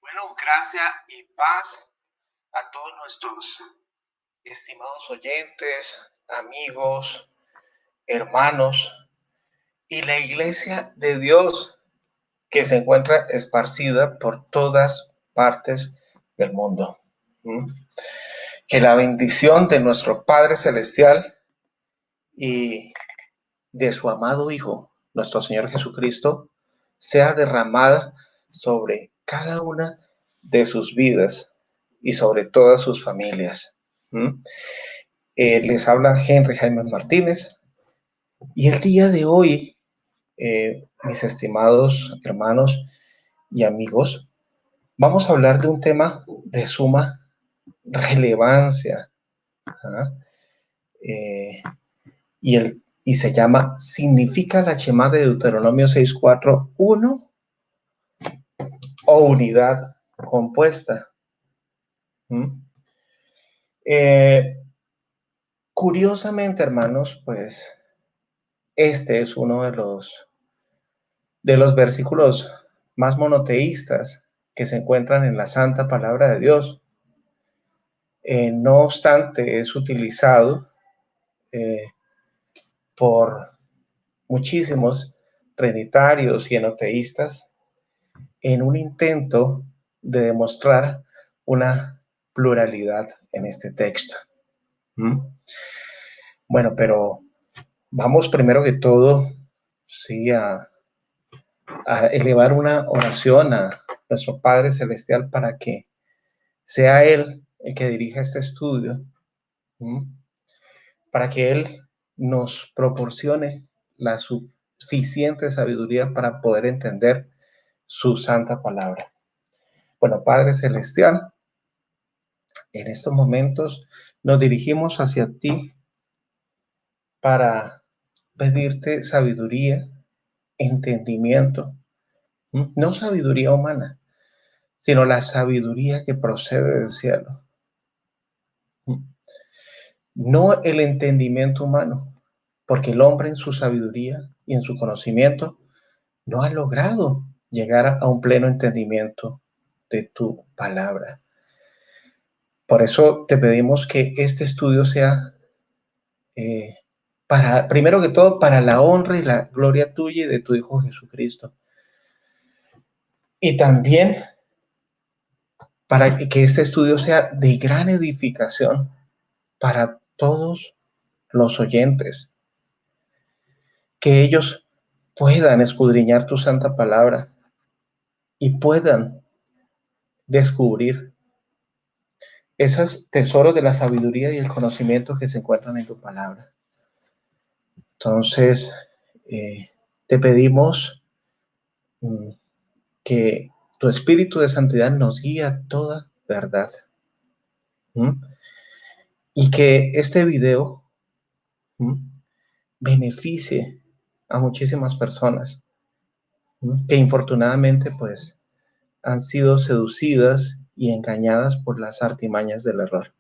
Bueno, gracias y paz a todos nuestros estimados oyentes, amigos, hermanos y la iglesia de Dios que se encuentra esparcida por todas partes del mundo. Que la bendición de nuestro Padre Celestial y de su amado Hijo, nuestro Señor Jesucristo, sea derramada sobre cada una de sus vidas y sobre todas sus familias. Les habla Henry Jaime Martínez y el día de hoy, mis estimados hermanos y amigos, vamos a hablar de un tema de suma relevancia. Y se llama ¿significa la Shema de Deuteronomio 6:4 o unidad compuesta? Curiosamente, hermanos, pues este es uno de los versículos más monoteístas que se encuentran en la Santa Palabra de Dios. No obstante, es utilizado por muchísimos trinitarios y enoteístas en un intento de demostrar una pluralidad en este texto. Bueno, pero vamos primero que todo, sí, a elevar una oración a nuestro Padre Celestial para que sea Él el que dirija este estudio, para que Él nos proporcione la suficiente sabiduría para poder entender su santa palabra. Bueno, Padre Celestial, en estos momentos nos dirigimos hacia ti para pedirte sabiduría, entendimiento, no sabiduría humana, sino la sabiduría que procede del cielo. No el entendimiento humano, porque el hombre en su sabiduría y en su conocimiento no ha logrado llegar a un pleno entendimiento de tu palabra. Por eso te pedimos que este estudio sea, primero que todo, para la honra y la gloria tuya y de tu Hijo Jesucristo. Y también para que este estudio sea de gran edificación para todos los oyentes. Que ellos puedan escudriñar tu santa palabra y puedan descubrir esos tesoros de la sabiduría y el conocimiento que se encuentran en tu palabra. Entonces, te pedimos que tu espíritu de santidad nos guíe a toda verdad. Y que este video beneficie a muchísimas personas que infortunadamente pues han sido seducidas y engañadas por las artimañas del error.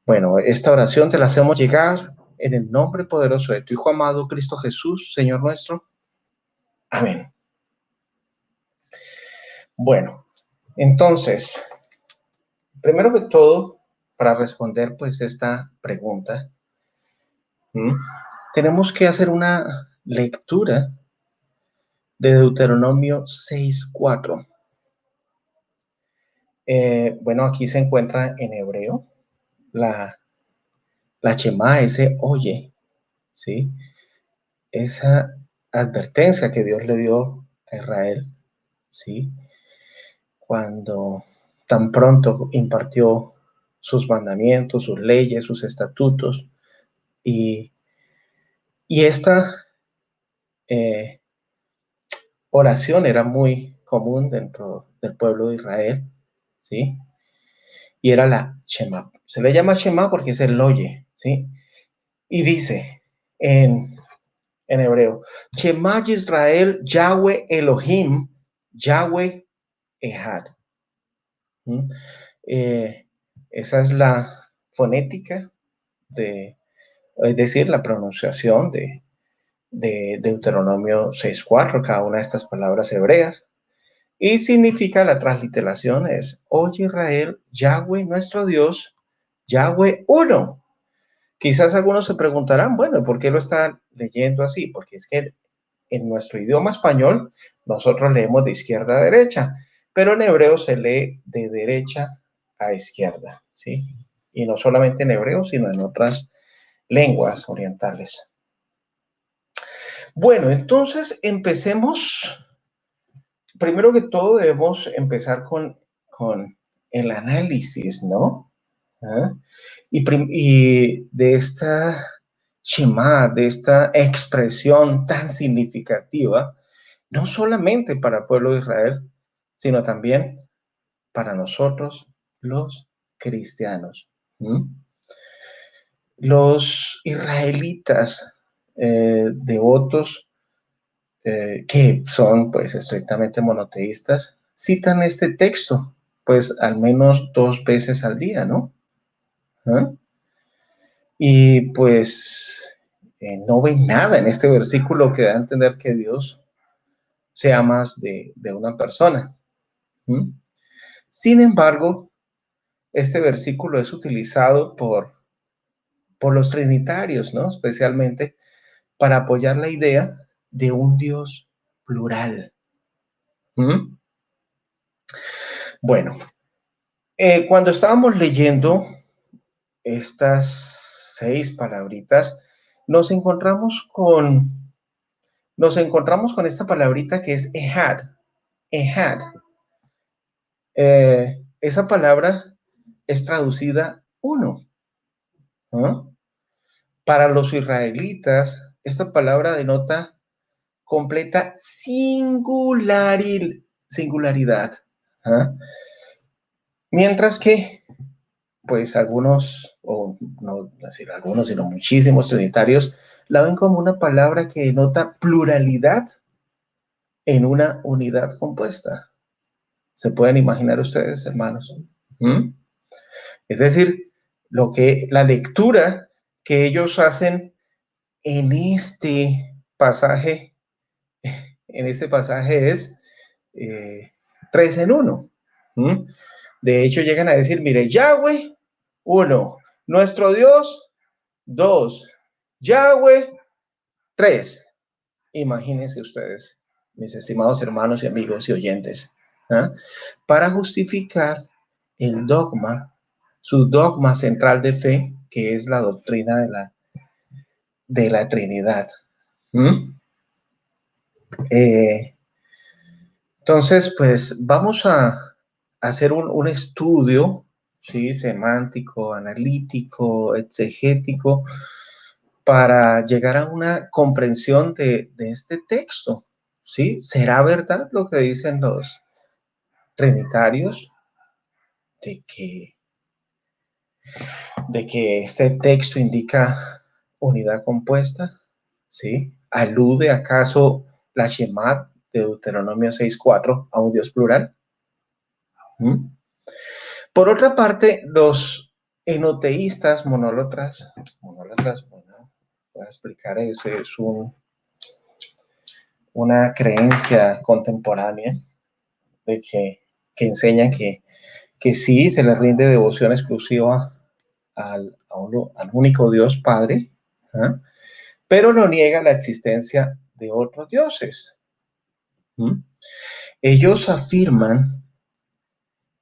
Bueno, esta oración te la hacemos llegar en el nombre poderoso de tu Hijo amado Cristo Jesús, Señor nuestro. Amén. Bueno, entonces, primero que todo, para responder pues esta pregunta, tenemos que hacer una lectura de Deuteronomio 6:4. Bueno, aquí se encuentra en hebreo la Shema, ese oye, ¿sí? Esa advertencia que Dios le dio a Israel, ¿sí? Cuando tan pronto impartió sus mandamientos, sus leyes, sus estatutos, y esta oración era muy común dentro del pueblo de Israel, ¿sí? Y era la Shema. Se le llama Shema porque es el oye, ¿sí? Y dice en hebreo, Shema Yisrael, Yahweh Elohim, Yahweh Ehad. Esa es la fonética es decir, la pronunciación de Deuteronomio 6:4, cada una de estas palabras hebreas. Y significa, la transliteración es: Oye Israel, Yahweh nuestro Dios, Yahweh uno. Quizás algunos se preguntarán, bueno, ¿por qué lo están leyendo así? Porque es que en nuestro idioma español nosotros leemos de izquierda a derecha, pero en hebreo se lee de derecha a izquierda, ¿sí? Y no solamente en hebreo, sino en otras lenguas orientales. Bueno, entonces empecemos. Primero que todo debemos empezar con el análisis, ¿no? ¿Ah? Y de esta Shema, de esta expresión tan significativa, no solamente para el pueblo de Israel, sino también para nosotros los cristianos. ¿Mm? Los israelitas devotos que son pues estrictamente monoteístas, citan este texto pues al menos 2 veces al día, ¿no? ¿Ah? Y pues no ven nada en este versículo que da a entender que Dios sea más de una persona. ¿Mm? Sin embargo, este versículo es utilizado por los trinitarios, ¿no? Especialmente para apoyar la idea de un Dios plural. ¿Mm? Bueno, cuando estábamos leyendo estas 6 palabritas, nos encontramos con, nos encontramos con esta palabrita que es ehad. Ehad. Esa palabra es traducida uno, ¿no? Para los israelitas, esta palabra denota completa singularidad. ¿Ah? Mientras que pues algunos, o no decir algunos, sino muchísimos trinitarios, la ven como una palabra que denota pluralidad en una unidad compuesta. ¿Se pueden imaginar ustedes, hermanos? ¿Mm? Es decir, la lectura que ellos hacen en en este pasaje es 3 en 1. ¿Mm? De hecho, llegan a decir, mire, Yahweh, 1, nuestro Dios, 2, Yahweh, 3. Imagínense ustedes, mis estimados hermanos y amigos y oyentes, ¿ah? Para justificar el dogma, su dogma central de fe, que es la doctrina de la Trinidad. ¿Mm? Eh, entonces, pues vamos a hacer un estudio, ¿sí? Semántico, analítico, exegético, para llegar a una comprensión de este texto, ¿sí? ¿Será verdad lo que dicen los trinitarios de que este texto indica unidad compuesta? ¿Sí? ¿Alude acaso la Shema de Deuteronomio 6:4 a un Dios plural? ¿Mm? Por otra parte, los enoteístas monólatras, bueno, voy a explicar eso, es una creencia contemporánea de que enseñan que sí se les rinde devoción exclusiva al único Dios Padre, ¿eh? Pero no niega la existencia de otros dioses. ¿Mm? Ellos afirman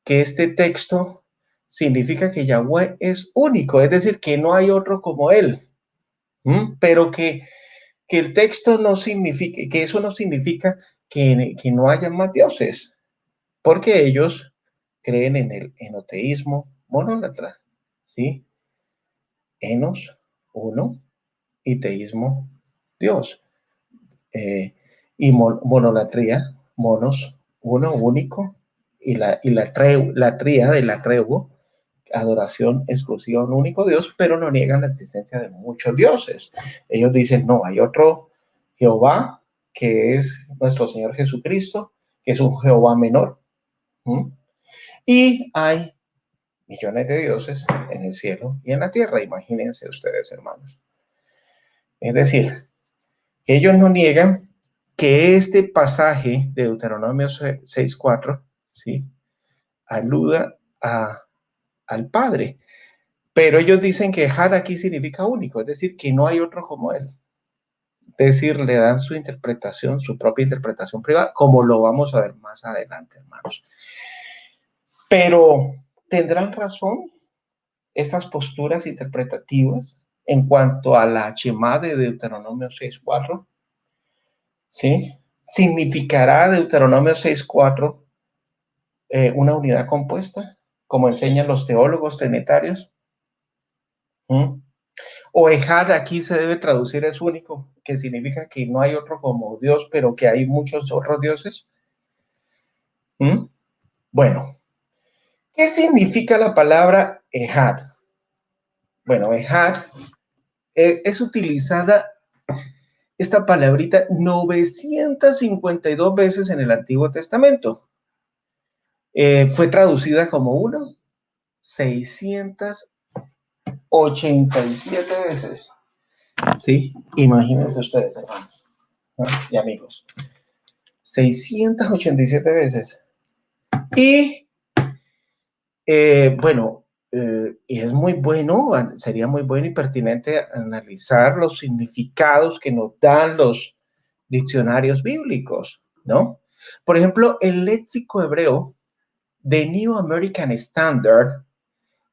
que este texto significa que Yahweh es único, es decir, que no hay otro como él. Pero que el texto no significa, que eso no significa que no haya más dioses, porque ellos creen en el enoteísmo monólatra, ¿sí? Enos, uno, y teísmo, Dios. Y monolatría, monos, uno, único, la tríada de la treuo, adoración exclusiva a un único Dios, pero no niegan la existencia de muchos dioses. Ellos dicen, no, hay otro Jehová, que es nuestro Señor Jesucristo, que es un Jehová menor. ¿Mm? Y hay millones de dioses en el cielo y en la tierra, imagínense ustedes, hermanos. Es decir, que ellos no niegan que este pasaje de Deuteronomio 6:4, ¿sí?, aluda al Padre. Pero ellos dicen que Had aquí significa único, es decir, que no hay otro como él. Es decir, le dan su interpretación, su propia interpretación privada, como lo vamos a ver más adelante, hermanos. Pero, ¿tendrán razón estas posturas interpretativas en cuanto a la Shema de Deuteronomio 6:4? ¿Sí? ¿Significará Deuteronomio 6:4 una unidad compuesta, como enseñan los teólogos trinitarios? ¿Mm? O Ejad aquí se debe traducir es único, que significa que no hay otro como Dios, pero que hay muchos otros dioses. ¿Mm? Bueno, ¿qué significa la palabra Ejad? Bueno, Ejad es utilizada esta palabrita 952 veces en el Antiguo Testamento. Fue traducida como uno, 687 veces. ¿Sí? Imagínense ustedes, hermanos, ¿no?, y amigos. 687 veces. Y bueno, y es muy bueno, sería muy bueno y pertinente analizar los significados que nos dan los diccionarios bíblicos, ¿no? Por ejemplo, el léxico hebreo de New American Standard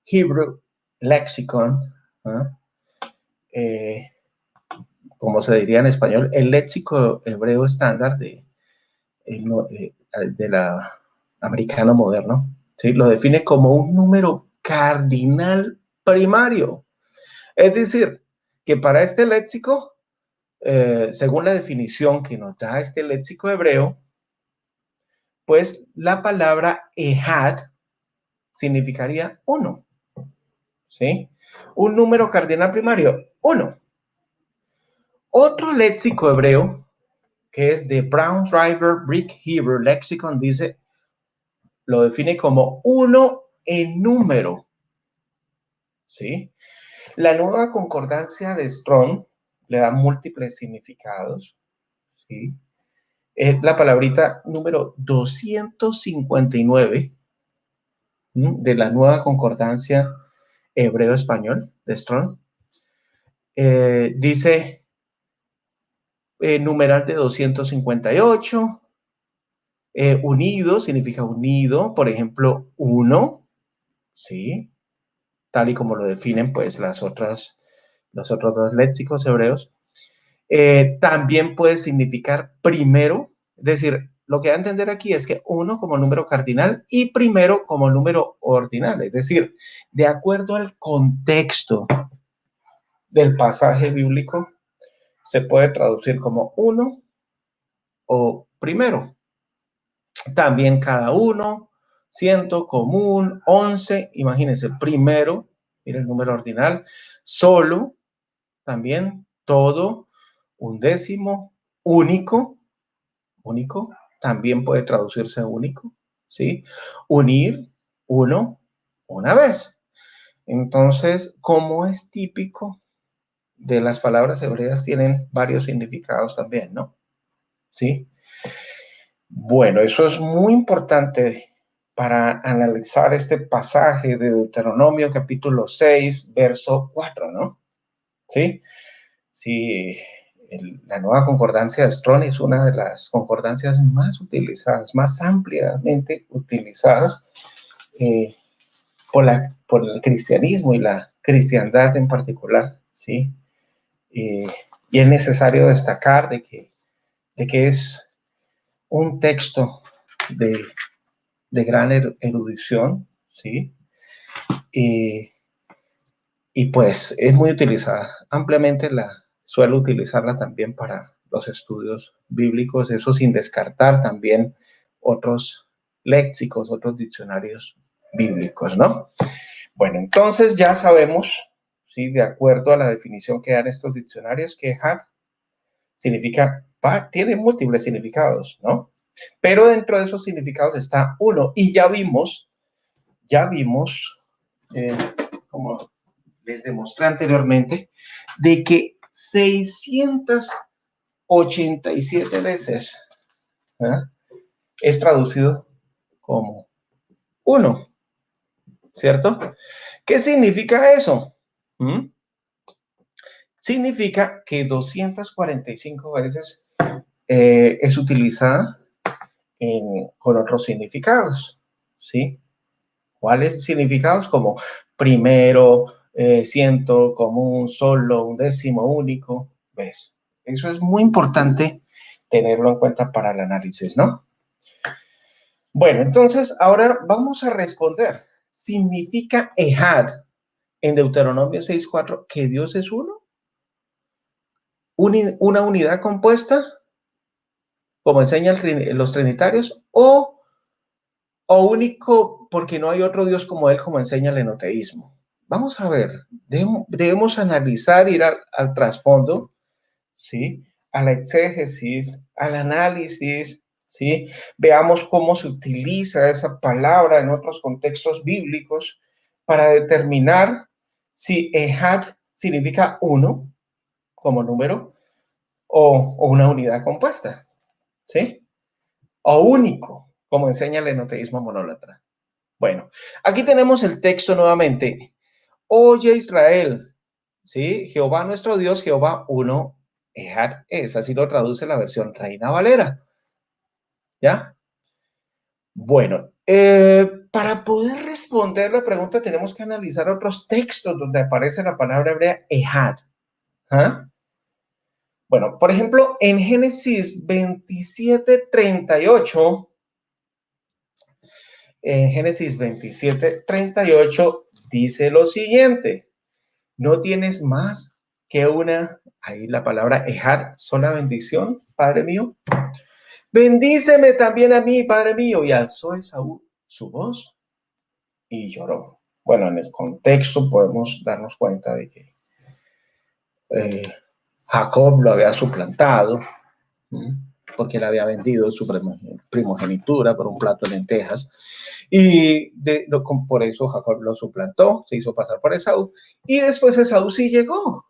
Hebrew Lexicon, ¿no?, como se diría en español, el léxico hebreo estándar de la americano moderno, ¿sí?, lo define como un número cardinal primario. Es decir, que para este léxico, según la definición que nos da este léxico hebreo, pues la palabra Ehad significaría uno, ¿sí? Un número cardinal primario, uno. Otro léxico hebreo, que es de Brown Driver Brick Hebrew Lexicon, dice, lo define como uno en número, ¿sí? La nueva concordancia de Strong le da múltiples significados, ¿sí? La palabrita número 259 de la nueva concordancia hebreo-español de Strong, dice numeral de 258, unido significa unido, por ejemplo, uno, ¿sí?, tal y como lo definen pues los otros dos léxicos hebreos. También puede significar primero, es decir, lo que da a entender aquí es que uno como número cardinal y primero como número ordinal, es decir, de acuerdo al contexto del pasaje bíblico, se puede traducir como uno o primero. También cada uno, ciento, común, 11, imagínense, primero, mira el número ordinal, solo, también, todo, undécimo, único, también puede traducirse único, ¿sí? Unir, uno, una vez. Entonces, como es típico de las palabras hebreas, tienen varios significados también, ¿no? ¿Sí? Bueno, eso es muy importante para analizar este pasaje de Deuteronomio capítulo 6, verso 4, ¿no? ¿Sí? Sí, la nueva concordancia de Strong es una de las concordancias más utilizadas, más ampliamente utilizadas por el cristianismo y la cristiandad en particular, ¿sí? Y es necesario destacar de que es un texto de gran erudición, ¿sí? Y pues es muy utilizada, ampliamente suelo utilizarla también para los estudios bíblicos, eso sin descartar también otros léxicos, otros diccionarios bíblicos, ¿no? Bueno, entonces ya sabemos, ¿sí?, de acuerdo a la definición que dan estos diccionarios, que Had significa, tiene múltiples significados, ¿no? Pero dentro de esos significados está uno, y ya vimos, como les demostré anteriormente, de que 687 87 veces es traducido como 1, ¿cierto? ¿Qué significa eso? Significa que 245 veces es utilizada con otros significados, ¿sí? ¿Cuáles significados? Como primero, ciento, común, solo, undécimo, único, ¿ves? Eso es muy importante tenerlo en cuenta para el análisis, ¿no? Bueno, entonces ahora vamos a responder. ¿Significa Ehad en Deuteronomio 6:4 que Dios es uno? ¿Una unidad compuesta, como enseñan los trinitarios, o único porque no hay otro Dios como Él, como enseña el enoteísmo? Vamos a ver, debemos analizar, ir al trasfondo, ¿sí? A la exégesis, al análisis, ¿sí? Veamos cómo se utiliza esa palabra en otros contextos bíblicos para determinar si Ehad significa uno como número o una unidad compuesta, ¿sí? O único, como enseña el enoteísmo monólatra. Bueno, aquí tenemos el texto nuevamente. Oye Israel, ¿sí? Jehová nuestro Dios, Jehová uno, Ehad es. Así lo traduce la versión Reina Valera. ¿Ya? Bueno, para poder responder la pregunta tenemos que analizar otros textos donde aparece la palabra hebrea Ehad. ¿Ah? Bueno, por ejemplo, en Génesis 27:38, dice lo siguiente: no tienes más que una, ahí la palabra Ehad, sola bendición, Padre mío. Bendíceme también a mí, Padre mío. Y alzó Esaú su voz y lloró. Bueno, en el contexto podemos darnos cuenta de que Jacob lo había suplantado, porque le había vendido su primogenitura por un plato de lentejas. Y por eso Jacob lo suplantó, se hizo pasar por Esaú. Y después Esaú sí llegó.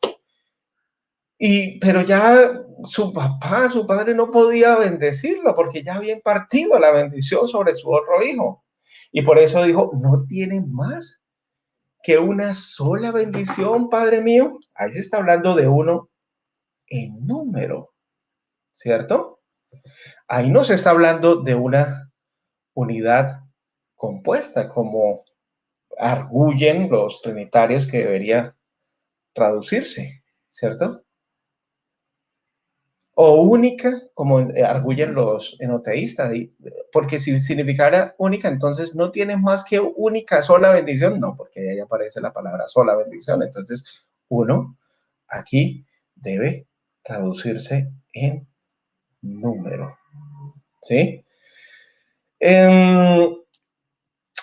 Pero ya su papá, su padre no podía bendecirlo porque ya había impartido la bendición sobre su otro hijo. Y por eso dijo, no tienen más que una sola bendición, Padre mío. Ahí se está hablando de uno en número, ¿cierto? Ahí no se está hablando de una unidad compuesta, como arguyen los trinitarios que debería traducirse, ¿cierto? O única, como arguyen los enoteístas, porque si significara única, entonces no tienes más que única sola bendición, no, porque ahí aparece la palabra sola bendición, entonces uno aquí debe traducirse en número, ¿sí?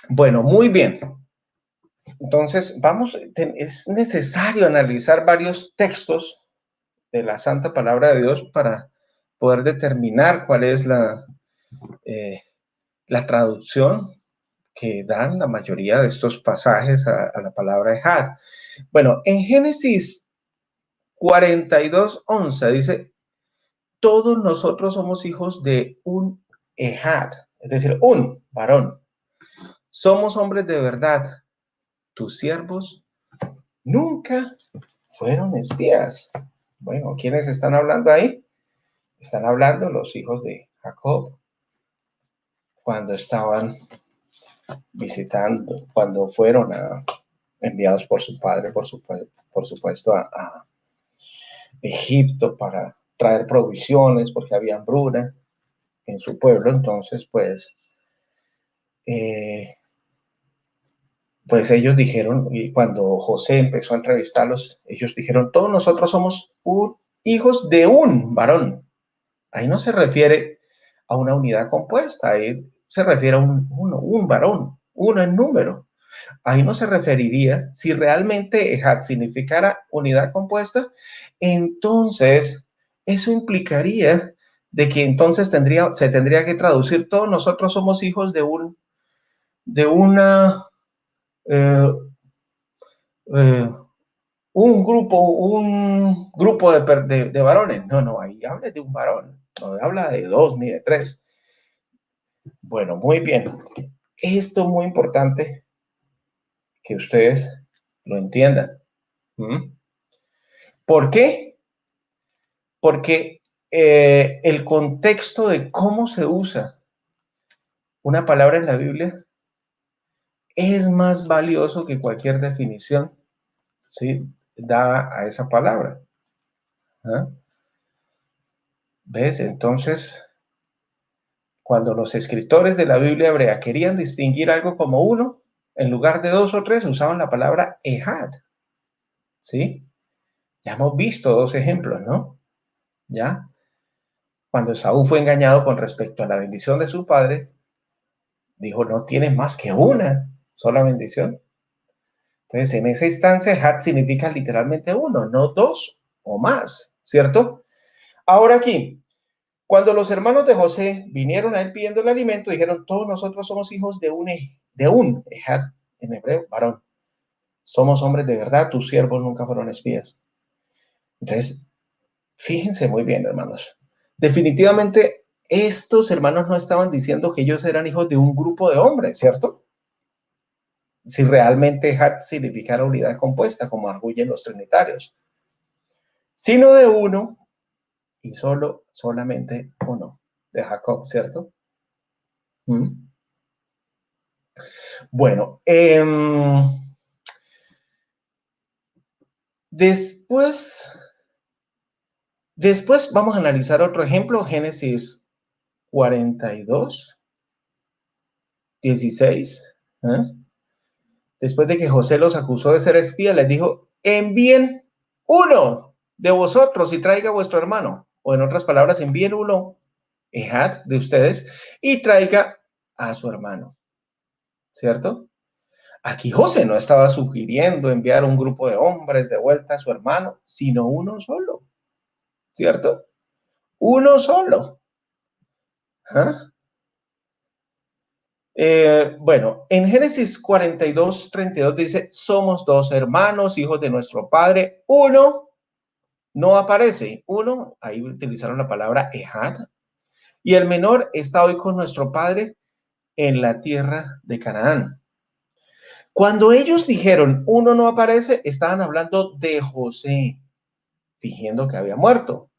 Bueno, muy bien. Entonces, es necesario analizar varios textos de la Santa Palabra de Dios para poder determinar cuál es la traducción que dan la mayoría de estos pasajes a la palabra Ehad. Bueno, en Génesis 42:11 dice, todos nosotros somos hijos de un Ehad, es decir, un varón. Somos hombres de verdad. Tus siervos nunca fueron espías. Bueno, ¿quiénes están hablando ahí? Están hablando los hijos de Jacob cuando estaban visitando, cuando fueron enviados por su padre, por supuesto, a Egipto para traer provisiones porque había hambruna en su pueblo. Entonces, pues ellos dijeron, y cuando José empezó a entrevistarlos, ellos dijeron, todos nosotros somos hijos de un varón. Ahí no se refiere a una unidad compuesta, ahí se refiere a un varón, uno en número. Ahí no se referiría, si realmente Ehad significara unidad compuesta, entonces eso implicaría de que entonces se tendría que traducir, todos nosotros somos hijos de una eh, un grupo de varones. No, no, ahí habla de un varón. No habla de dos ni de tres. Bueno, muy bien. Esto es muy importante que ustedes lo entiendan. ¿Mm? ¿Por qué? Porque el contexto de cómo se usa una palabra en la Biblia es más valioso que cualquier definición, ¿sí?, da a esa palabra. ¿Ah? ¿Ves? Entonces, cuando los escritores de la Biblia hebrea querían distinguir algo como uno, en lugar de dos o tres, usaban la palabra ehad. ¿Sí? Ya hemos visto dos ejemplos, ¿no? ¿Ya? Cuando Esaú fue engañado con respecto a la bendición de su padre, dijo, no tienes más que una sola bendición. Entonces, en esa instancia, ehad significa literalmente uno, no dos o más, ¿cierto? Ahora aquí, cuando los hermanos de José vinieron a él pidiendo el alimento, dijeron, todos nosotros somos hijos de un ehad, en hebreo, varón. Somos hombres de verdad, tus siervos nunca fueron espías. Entonces, fíjense muy bien, hermanos. Definitivamente, estos hermanos no estaban diciendo que ellos eran hijos de un grupo de hombres, ¿cierto? Si realmente ehad significara unidad compuesta, como arguyen los trinitarios, sino de uno y solamente uno, de Jacob, ¿cierto? ¿Mm? Bueno, después vamos a analizar otro ejemplo, Génesis 42, 16. ¿Eh? Después de que José los acusó de ser espías, les dijo, envíen uno de vosotros y traiga a vuestro hermano. O en otras palabras, envíen uno, ehad, de ustedes, y traiga a su hermano. ¿Cierto? Aquí José no estaba sugiriendo enviar un grupo de hombres de vuelta a su hermano, sino uno solo. ¿Cierto? Uno solo. ¿Ah? Bueno, en Génesis 42, 32 dice, somos dos hermanos, hijos de nuestro padre. Uno no aparece. Uno, ahí utilizaron la palabra ehad. Y el menor está hoy con nuestro padre en la tierra de Canaán. Cuando ellos dijeron, uno no aparece, estaban hablando de José, fingiendo que había muerto.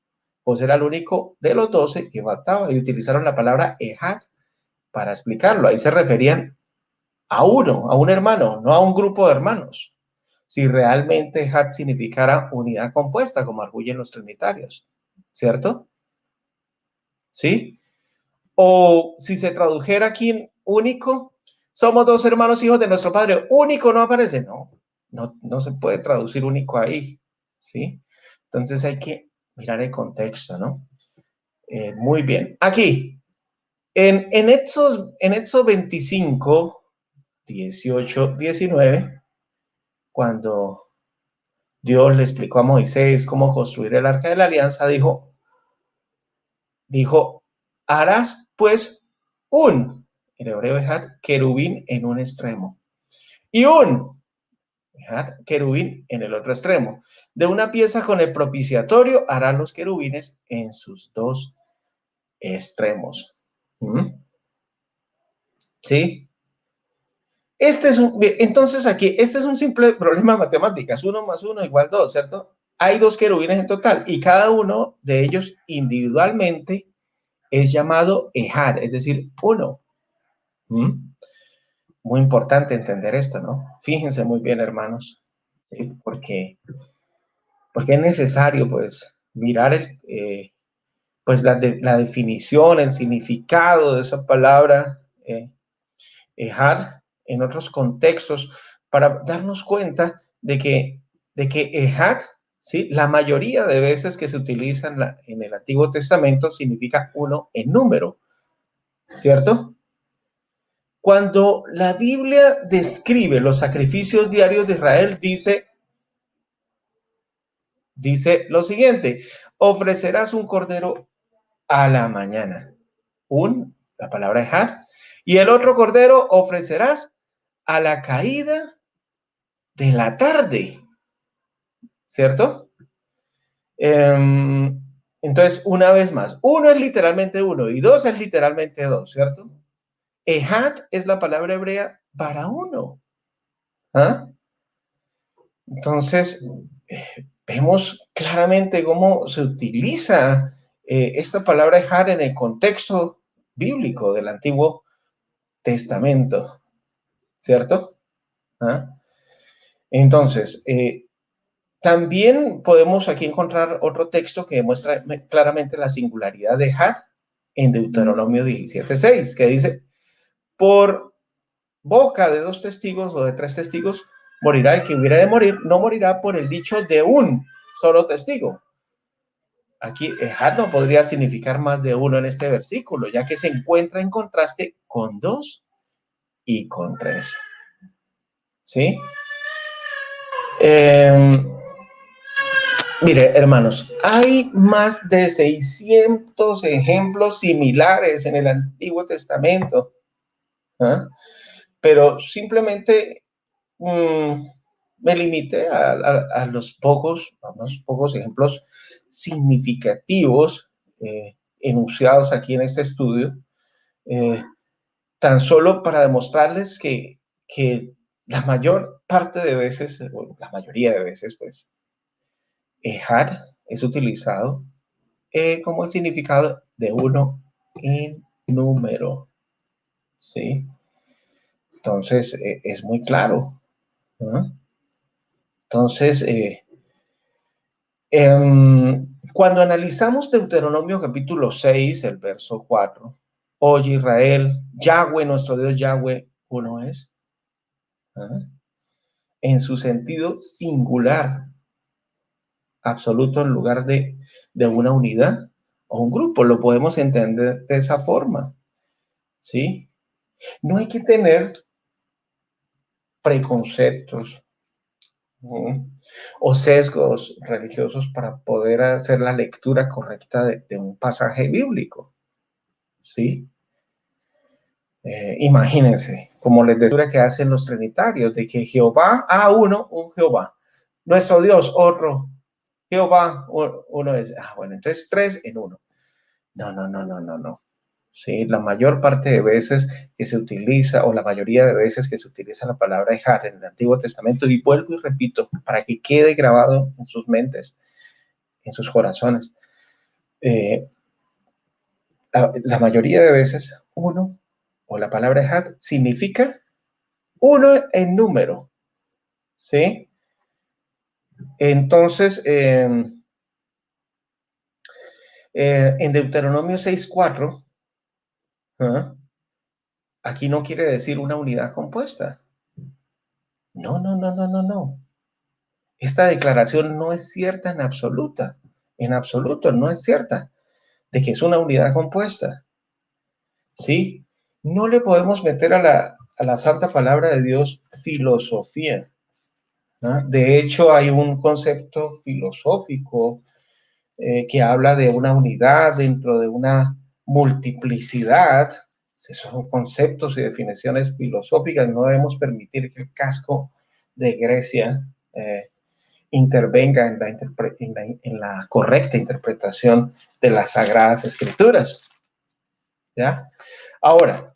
José era el único de los 12 que mataba y utilizaron la palabra ehad para explicarlo. Ahí se referían a uno, a un hermano, no a un grupo de hermanos. Si realmente ehad significara unidad compuesta, como arguyen los trinitarios, ¿cierto? ¿Sí? O si se tradujera aquí en único, somos dos hermanos hijos de nuestro padre. Único no aparece. No se puede traducir único ahí. ¿Sí? Entonces hay que mirar el contexto, ¿no? Muy bien. Aquí, en Éxodo 25, 18, 19, cuando Dios le explicó a Moisés cómo construir el arca de la alianza, dijo, harás pues en hebreo ehad, querubín en un extremo y ehad, querubín en el otro extremo. De una pieza con el propiciatorio harán los querubines en sus dos extremos. ¿Mm? ¿Sí? Entonces aquí, este es un simple problema de matemáticas, 1 más 1 igual 2, ¿cierto? Hay dos querubines en total y cada uno de ellos individualmente es llamado ehad, es decir, uno. ¿Mm? Muy importante entender esto, ¿no? Fíjense muy bien, hermanos, ¿sí? Porque es necesario, pues, mirar pues la definición, el significado de esa palabra, ehad, en otros contextos, para darnos cuenta de que ehad, ¿sí?, la mayoría de veces que se utiliza en el Antiguo Testamento significa uno en número, ¿cierto? Cuando la Biblia describe los sacrificios diarios de Israel, dice lo siguiente, ofrecerás un cordero a la mañana, la palabra ehad, y el otro cordero ofrecerás a la caída de la tarde. ¿cierto? Entonces, una vez más, uno es literalmente uno y dos es literalmente dos, ¿cierto? Ejad es la palabra hebrea para uno. ¿Ah? Entonces, vemos claramente cómo se utiliza esta palabra ejad en el contexto bíblico del Antiguo Testamento, ¿cierto? ¿Ah? Entonces, también podemos aquí encontrar otro texto que demuestra claramente la singularidad de Had en Deuteronomio 17:6, que dice, por boca de dos testigos o de tres testigos morirá el que hubiera de morir, no morirá por el dicho de un solo testigo. Aquí Had no podría significar más de uno en este versículo, ya que se encuentra en contraste con dos y con tres. ¿Sí? Mire, hermanos, hay más de 600 ejemplos similares en el Antiguo Testamento, ¿ah? Pero simplemente me limité a los pocos ejemplos significativos enunciados aquí en este estudio, tan solo para demostrarles que la mayor parte de veces, o la mayoría de veces, pues, Had es utilizado como el significado de uno en número, ¿sí? Entonces, es muy claro, ¿no? Entonces, cuando analizamos Deuteronomio capítulo 6, el verso 4, oye Israel, Yahweh, nuestro Dios Yahweh, uno es, ¿ah? En su sentido singular, absoluto, en lugar de una unidad o un grupo, lo podemos entender de esa forma, ¿sí? No hay que tener preconceptos o sesgos religiosos para poder hacer la lectura correcta de un pasaje bíblico, ¿sí? Imagínense, como les decía que hacen los trinitarios, de que Jehová, uno, un Jehová, nuestro Dios, otro, Jehová, uno es, bueno, entonces tres en uno. No, no, no, no, no, no. Sí, la mayor parte de veces que se utiliza, o la mayoría de veces que se utiliza la palabra ejad en el Antiguo Testamento, y vuelvo y repito, para que quede grabado en sus mentes, en sus corazones, la mayoría de veces uno, o la palabra ejad, significa uno en número, ¿sí? Entonces, en Deuteronomio 6:4, ¿ah? Aquí no quiere decir una unidad compuesta. No, no, no, no, no, no. Esta declaración no es cierta en absoluto no es cierta, de que es una unidad compuesta, ¿sí? No le podemos meter a la santa palabra de Dios filosofía, ¿no? De hecho, hay un concepto filosófico que habla de una unidad dentro de una multiplicidad. Esos son conceptos y definiciones filosóficas. No debemos permitir que el casco de Grecia intervenga en la correcta interpretación de las Sagradas Escrituras. ¿Ya? Ahora,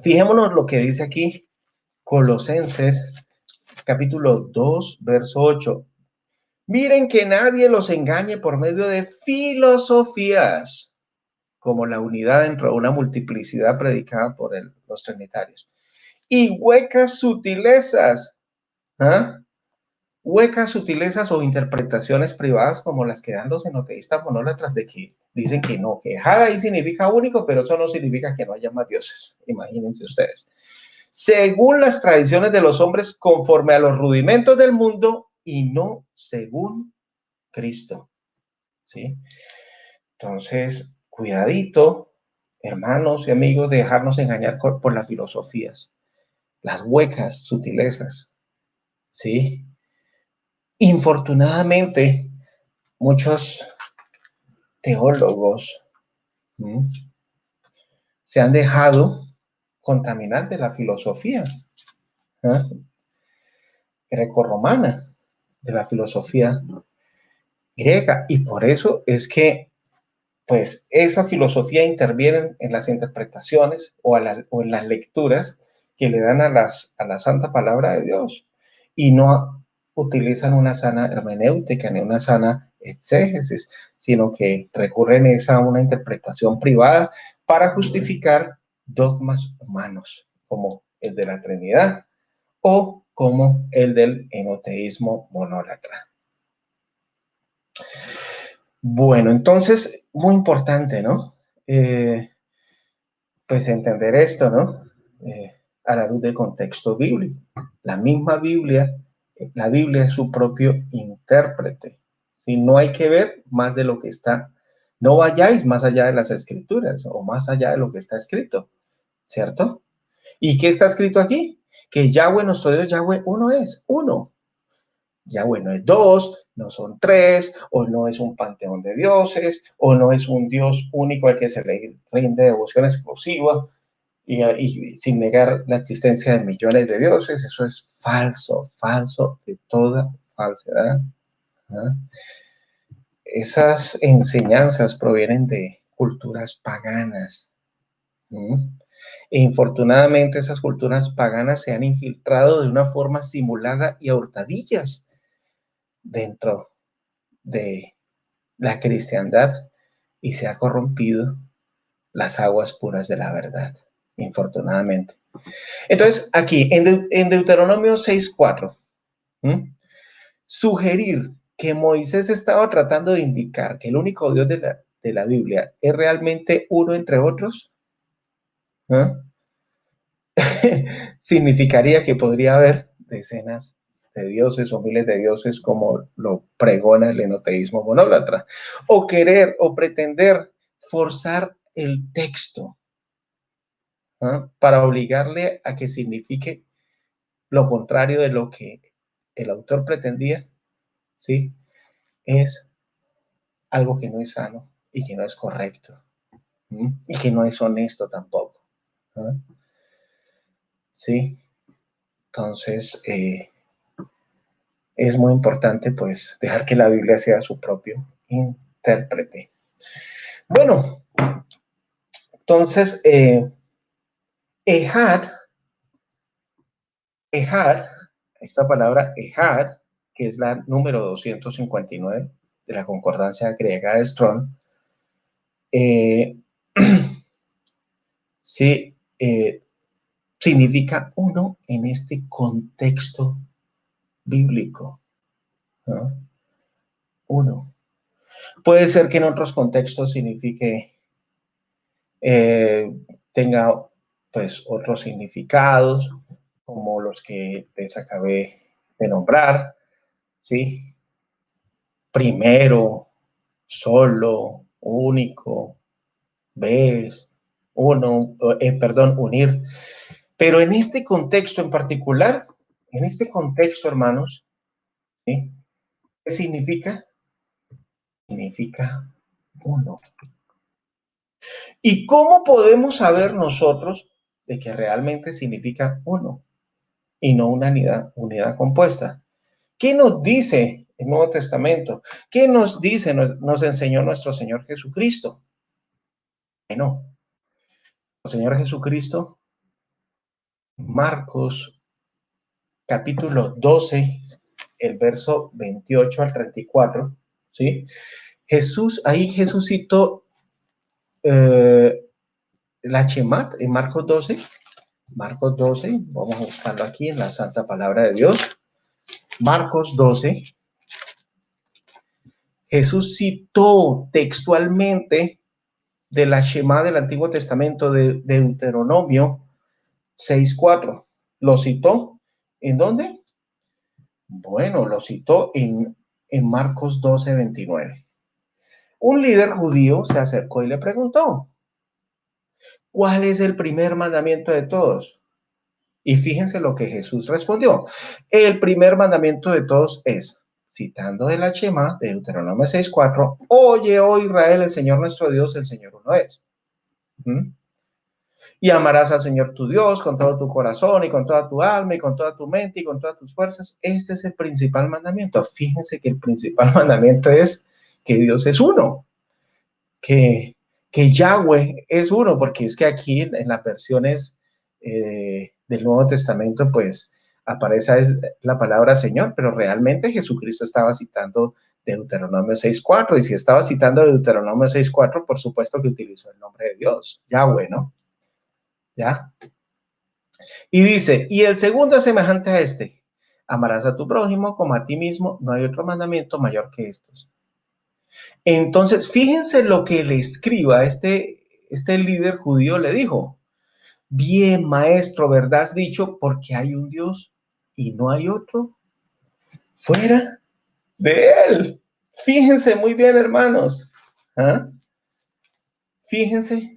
fijémonos lo que dice aquí Colosenses capítulo 2, verso 8. Miren que nadie los engañe por medio de filosofías, como la unidad dentro de una multiplicidad predicada por los trinitarios, y huecas sutilezas, ¿ah? Huecas sutilezas o interpretaciones privadas como las que dan los enoteístas monólatras de que dicen que no, que Jada ahí significa único, pero eso no significa que no haya más dioses. Imagínense ustedes. Según las tradiciones de los hombres, conforme a los rudimentos del mundo y no según Cristo. ¿Sí? Entonces, cuidadito, hermanos y amigos, de dejarnos engañar por las filosofías, las huecas sutilezas. ¿Sí? Infortunadamente, muchos teólogos se han dejado contaminar de la filosofía grecorromana, de la filosofía griega. Y por eso es que, pues, esa filosofía interviene en las interpretaciones o en las lecturas que le dan a la santa palabra de Dios. Y no utilizan una sana hermenéutica ni una sana exégesis, sino que recurren a una interpretación privada para justificar dogmas humanos, como el de la Trinidad o como el del enoteísmo monólatra. Bueno, entonces, muy importante, ¿no? Pues entender esto, ¿no? A la luz del contexto bíblico. La misma Biblia, la Biblia es su propio intérprete. ¿Sí? No hay que ver más de lo que está. No vayáis más allá de las escrituras o más allá de lo que está escrito, ¿cierto? ¿Y qué está escrito aquí? Que Yahweh, nuestro Dios, Yahweh, uno es, uno. Yahweh no es dos, no son tres, o no es un panteón de dioses, o no es un Dios único al que se le rinde devoción exclusiva, y sin negar la existencia de millones de dioses. Eso es falso, falso de toda falsedad. ¿Ah? Esas enseñanzas provienen de culturas paganas. E infortunadamente esas culturas paganas se han infiltrado de una forma simulada y a hurtadillas dentro de la cristiandad y se ha corrompido las aguas puras de la verdad, infortunadamente. Entonces, aquí en Deuteronomio 6:4, sugerir que Moisés estaba tratando de indicar que el único Dios de la Biblia es realmente uno entre otros, ¿eh? Significaría que podría haber decenas de dioses o miles de dioses como lo pregona el enoteísmo monólatra, o querer o pretender forzar el texto, para obligarle a que signifique lo contrario de lo que el autor pretendía, ¿sí? Es algo que no es sano y que no es correcto, y que no es honesto tampoco, ¿sí? Entonces, es muy importante, pues, dejar que la Biblia sea su propio intérprete. Bueno, entonces, Ehad, esta palabra Ehad, que es la número 259 de la concordancia griega de Strong, sí, significa uno en este contexto bíblico, ¿no? Uno. Puede ser que en otros contextos signifique, tenga pues otros significados, como los que les acabé de nombrar, ¿sí? Primero, solo, único, vez, uno, perdón, unir. Pero en este contexto en particular, en este contexto, hermanos, ¿sí? ¿Qué significa? Significa uno. ¿Y cómo podemos saber nosotros de que realmente significa uno y no una unidad compuesta? ¿Qué nos dice el Nuevo Testamento? ¿Qué nos dice, nos enseñó nuestro Señor Jesucristo? Bueno, el Señor Jesucristo, Marcos capítulo 12, el verso 28 al 34, ¿sí? Jesús citó la Shemat en Marcos 12. Marcos 12, vamos a buscarlo aquí en la Santa Palabra de Dios. Marcos 12. Jesús citó textualmente de la Shema del Antiguo Testamento de Deuteronomio 6:4. ¿Lo citó? ¿En dónde? Bueno, lo citó en Marcos 12:29. Un líder judío se acercó y le preguntó, ¿cuál es el primer mandamiento de todos? Y fíjense lo que Jesús respondió. El primer mandamiento de todos es, citando de la Shema de Deuteronomio 6:4, oye, oh Israel, el Señor nuestro Dios, el Señor uno es. Y amarás al Señor tu Dios con todo tu corazón y con toda tu alma y con toda tu mente y con todas tus fuerzas. Este es el principal mandamiento. Fíjense que el principal mandamiento es que Dios es uno, que, que Yahweh es uno, porque es que aquí en las versiones del Nuevo Testamento, pues aparece la palabra Señor, pero realmente Jesucristo estaba citando Deuteronomio 6.4, y si estaba citando Deuteronomio 6.4, por supuesto que utilizó el nombre de Dios, Yahweh, ¿no? ¿Ya? Y dice, y el segundo es semejante a este, amarás a tu prójimo como a ti mismo, no hay otro mandamiento mayor que estos. Entonces, fíjense lo que le escriba este líder judío le dijo. Bien, maestro, ¿verdad has dicho? Porque hay un Dios y no hay otro fuera de él. Fíjense muy bien, hermanos. ¿Ah? Fíjense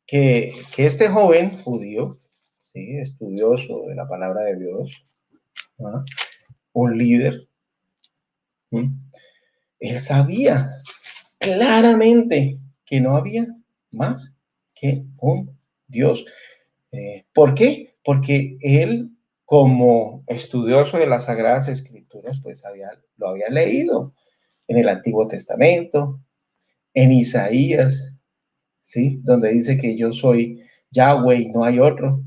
que este joven judío, ¿sí? Estudioso de la palabra de Dios, ¿ah? Un líder, ¿sí? Él sabía claramente que no había más que un Dios. ¿Por qué? Porque él, como estudioso de las Sagradas Escrituras, pues lo había leído en el Antiguo Testamento, en Isaías, ¿sí? Donde dice que yo soy Yahweh y no hay otro,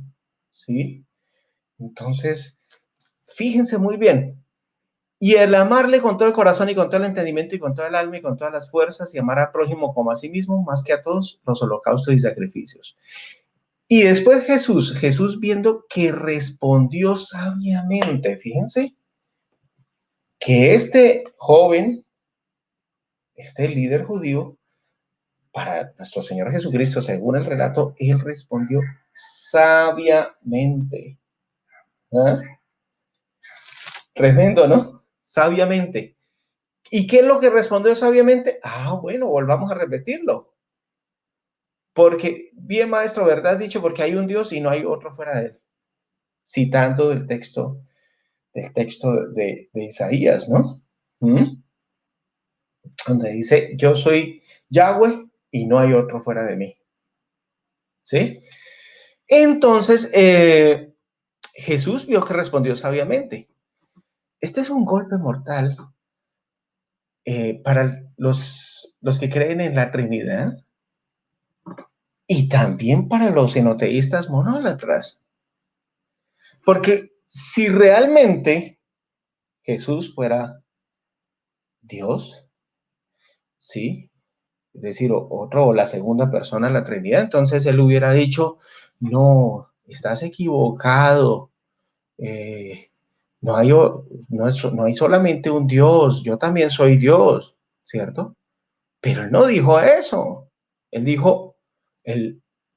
¿sí? Entonces, fíjense muy bien. Y el amarle con todo el corazón y con todo el entendimiento y con toda el alma y con todas las fuerzas y amar al prójimo como a sí mismo, más que a todos los holocaustos y sacrificios. Y después Jesús viendo que respondió sabiamente, fíjense, que este joven, este líder judío, para nuestro Señor Jesucristo, según el relato, él respondió sabiamente. ¿Ah? Tremendo, ¿no? Sabiamente. ¿Y qué es lo que respondió sabiamente? Bueno, volvamos a repetirlo. Porque, bien maestro, ¿verdad has dicho? Porque hay un Dios y no hay otro fuera de él. Citando el texto de Isaías, ¿no? ¿Mm? Donde dice, yo soy Yahweh y no hay otro fuera de mí. ¿Sí? Entonces, Jesús vio que respondió sabiamente. Este es un golpe mortal para los que creen en la Trinidad y también para los enoteístas monólatras. Porque si realmente Jesús fuera Dios, ¿sí? Es decir, otro o la segunda persona de la Trinidad, entonces él hubiera dicho, no, estás equivocado, no no hay solamente un Dios, yo también soy Dios, ¿cierto? Pero él no dijo eso, él dijo,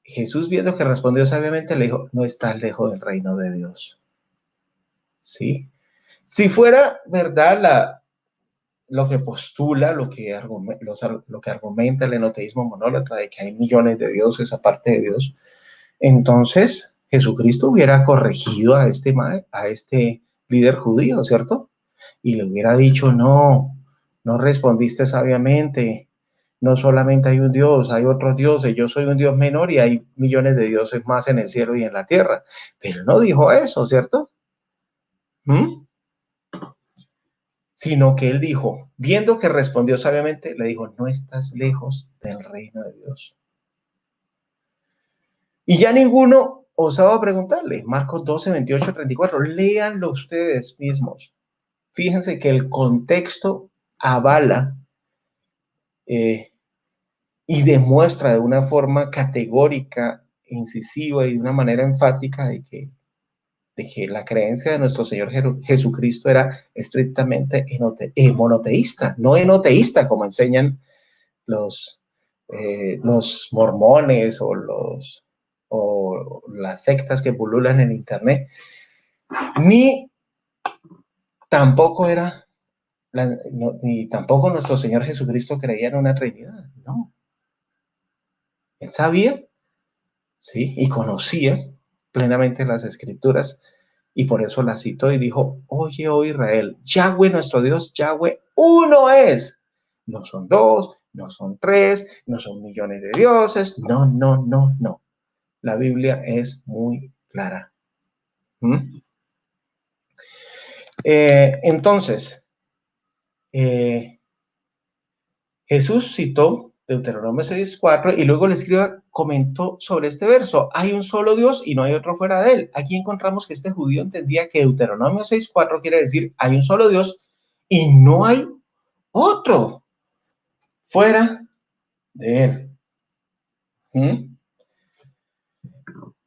Jesús viendo que respondió sabiamente, le dijo, no estás lejos del reino de Dios, ¿sí? Si fuera verdad lo que postula, lo que argumenta el enoteísmo monólatra de que hay millones de dioses aparte de Dios, entonces Jesucristo hubiera corregido a este líder judío, ¿cierto? Y le hubiera dicho, no respondiste sabiamente, no solamente hay un Dios, hay otros dioses, yo soy un Dios menor y hay millones de dioses más en el cielo y en la tierra. Pero no dijo eso, ¿cierto? ¿Mm? Sino que él dijo, viendo que respondió sabiamente, le dijo, no estás lejos del reino de Dios. Y ya ninguno osaba preguntarle. Marcos 12, 28, 34. Léanlo ustedes mismos. Fíjense que el contexto avala y demuestra de una forma categórica, incisiva y de una manera enfática de que la creencia de nuestro Señor Jesucristo era estrictamente monoteísta, no enoteísta, como enseñan los mormones o las sectas que pululan en internet, ni tampoco ni tampoco nuestro Señor Jesucristo creía en una Trinidad, no. Él sabía, sí, y conocía plenamente las Escrituras, y por eso las citó y dijo, oye, oh Israel, Yahweh nuestro Dios, Yahweh uno es. No son dos, no son tres, no son millones de dioses, no. La Biblia es muy clara. ¿Mm? Entonces, Jesús citó Deuteronomio 6:4 y luego el escriba comentó sobre este verso. Hay un solo Dios y no hay otro fuera de él. Aquí encontramos que este judío entendía que Deuteronomio 6:4 quiere decir hay un solo Dios y no hay otro fuera de él. ¿Mm?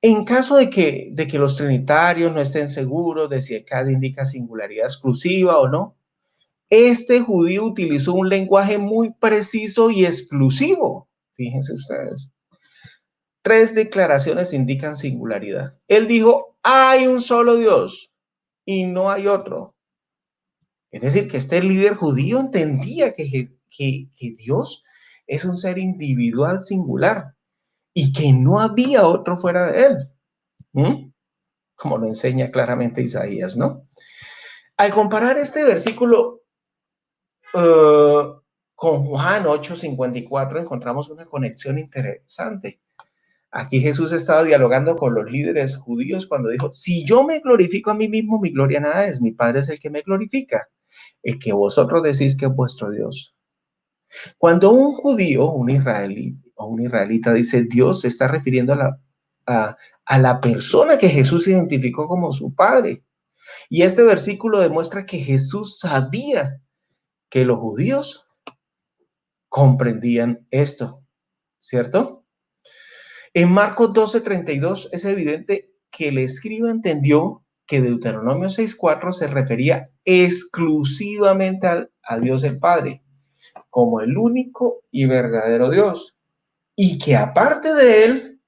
En caso de que los trinitarios no estén seguros de si cada indica singularidad exclusiva o no, este judío utilizó un lenguaje muy preciso y exclusivo. Fíjense ustedes. 3 declaraciones indican singularidad. Él dijo, hay un solo Dios y no hay otro. Es decir, que este líder judío entendía que Dios es un ser individual singular y que no había otro fuera de él. ¿Mm? Como lo enseña claramente Isaías, ¿no? Al comparar este versículo con Juan 8:54 encontramos una conexión interesante. Aquí Jesús estaba dialogando con los líderes judíos cuando dijo, si yo me glorifico a mí mismo, mi gloria nada es, mi Padre es el que me glorifica, el que vosotros decís que es vuestro Dios. Cuando un judío, un israelita dice Dios, se está refiriendo a la persona que Jesús identificó como su Padre. Y este versículo demuestra que Jesús sabía que los judíos comprendían esto, ¿cierto? En Marcos 12:32 es evidente que el escriba entendió que Deuteronomio 6:4 se refería exclusivamente a Dios el Padre, como el único y verdadero Dios, y que aparte de él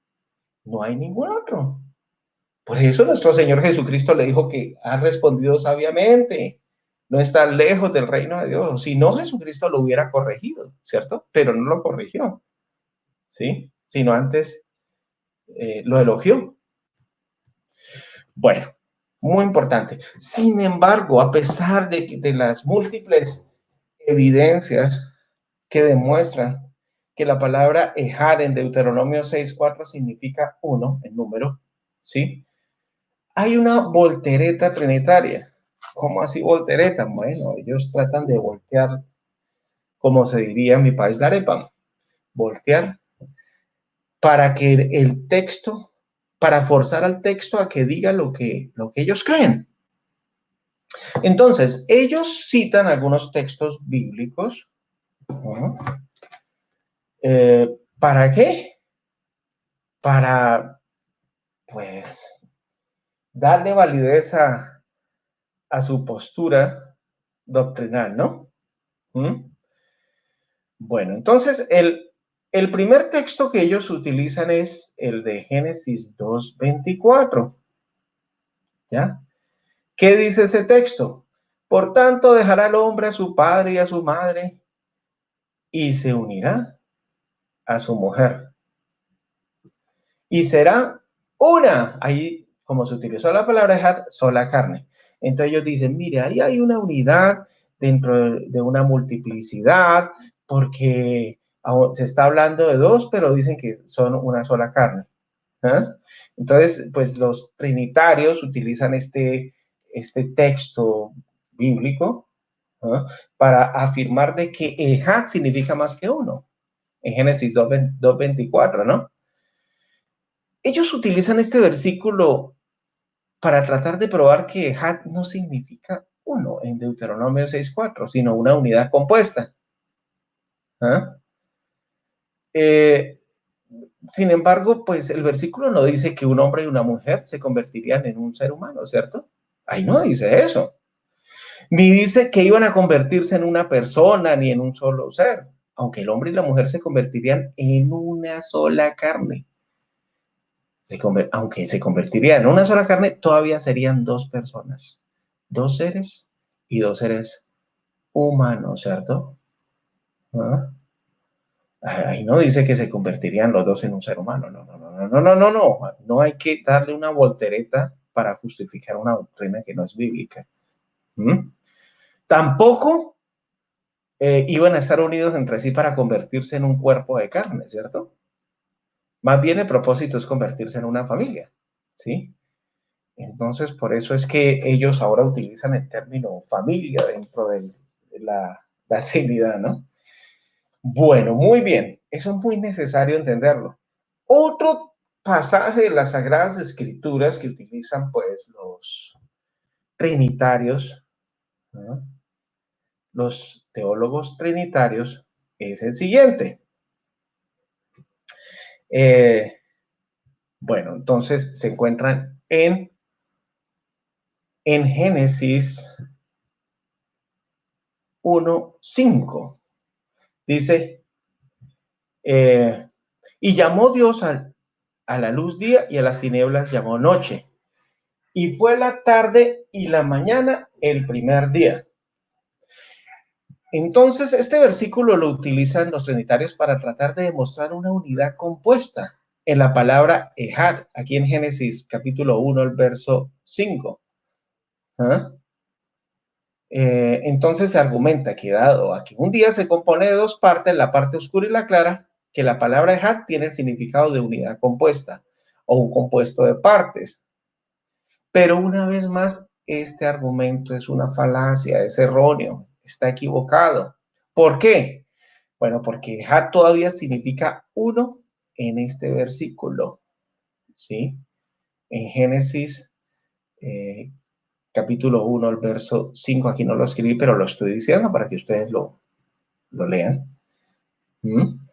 no hay ningún otro. Por eso nuestro Señor Jesucristo le dijo que ha respondido sabiamente, no está lejos del reino de Dios. Si no, Jesucristo lo hubiera corregido, ¿cierto? Pero no lo corrigió, ¿sí? Sino antes lo elogió. Bueno, muy importante. Sin embargo, a pesar de las múltiples evidencias que demuestran que la palabra Ejad en Deuteronomio 6:4 significa uno, en número, ¿sí? Hay una voltereta trinitaria. ¿Cómo así voltereta? Bueno, ellos tratan de voltear, como se diría en mi país, la arepa, voltear para que el texto, para forzar al texto a que diga lo que ellos creen. Entonces, ellos citan algunos textos bíblicos. ¿No? ¿Para qué? Para, pues, darle validez a su postura doctrinal, ¿no? ¿Mm? Bueno, entonces el primer texto que ellos utilizan es el de Génesis 2:24. ¿Ya? ¿Qué dice ese texto? Por tanto, dejará el hombre a su padre y a su madre y se unirá a su mujer. Y será una, ahí como se utilizó la palabra Ejad, sola carne. Entonces ellos dicen, mire, ahí hay una unidad dentro de una multiplicidad, porque se está hablando de dos, pero dicen que son una sola carne. ¿Eh? Entonces, pues los trinitarios utilizan este texto bíblico, ¿eh? Para afirmar de que Ejad significa más que uno, en Génesis 2:24, ¿no? Ellos utilizan este versículo para tratar de probar que Ejad no significa uno en Deuteronomio 6:4, sino una unidad compuesta. ¿Ah? Sin embargo, pues el versículo no dice que un hombre y una mujer se convertirían en un ser humano, ¿cierto? Ahí no dice eso. Ni dice que iban a convertirse en una persona ni en un solo ser, aunque el hombre y la mujer se convertirían en una sola carne. Aunque se convertirían en una sola carne, todavía serían dos personas, dos seres y dos seres humanos, ¿cierto? ¿Ah? Ahí no dice que se convertirían los dos en un ser humano, no, no, no, no, no, no, no, no, no hay que darle una voltereta para justificar una doctrina que no es bíblica. ¿Mm? Tampoco iban a estar unidos entre sí para convertirse en un cuerpo de carne, ¿cierto? Más bien el propósito es convertirse en una familia, ¿sí? Entonces, por eso es que ellos ahora utilizan el término familia dentro de la Trinidad, ¿no? Bueno, muy bien. Eso es muy necesario entenderlo. Otro pasaje de las Sagradas Escrituras que utilizan, pues, los trinitarios, ¿no? Los teólogos trinitarios, es el siguiente. Bueno, entonces se encuentran en Génesis 1:5. Dice, y llamó Dios a la luz día y a las tinieblas llamó noche. Y fue la tarde y la mañana el primer día. Entonces, este versículo lo utilizan los trinitarios para tratar de demostrar una unidad compuesta en la palabra Ejad, aquí en Génesis capítulo 1, el verso 5. ¿Ah? Entonces se argumenta que dado a que un día se compone de dos partes, la parte oscura y la clara, que la palabra Ejad tiene el significado de unidad compuesta o un compuesto de partes. Pero una vez más, este argumento es una falacia, es erróneo, está equivocado. ¿Por qué? Bueno, porque Ejad todavía significa uno en este versículo, ¿sí? En Génesis capítulo 1, el verso 5, aquí no lo escribí, pero lo estoy diciendo para que ustedes lo lean. ¿Mm?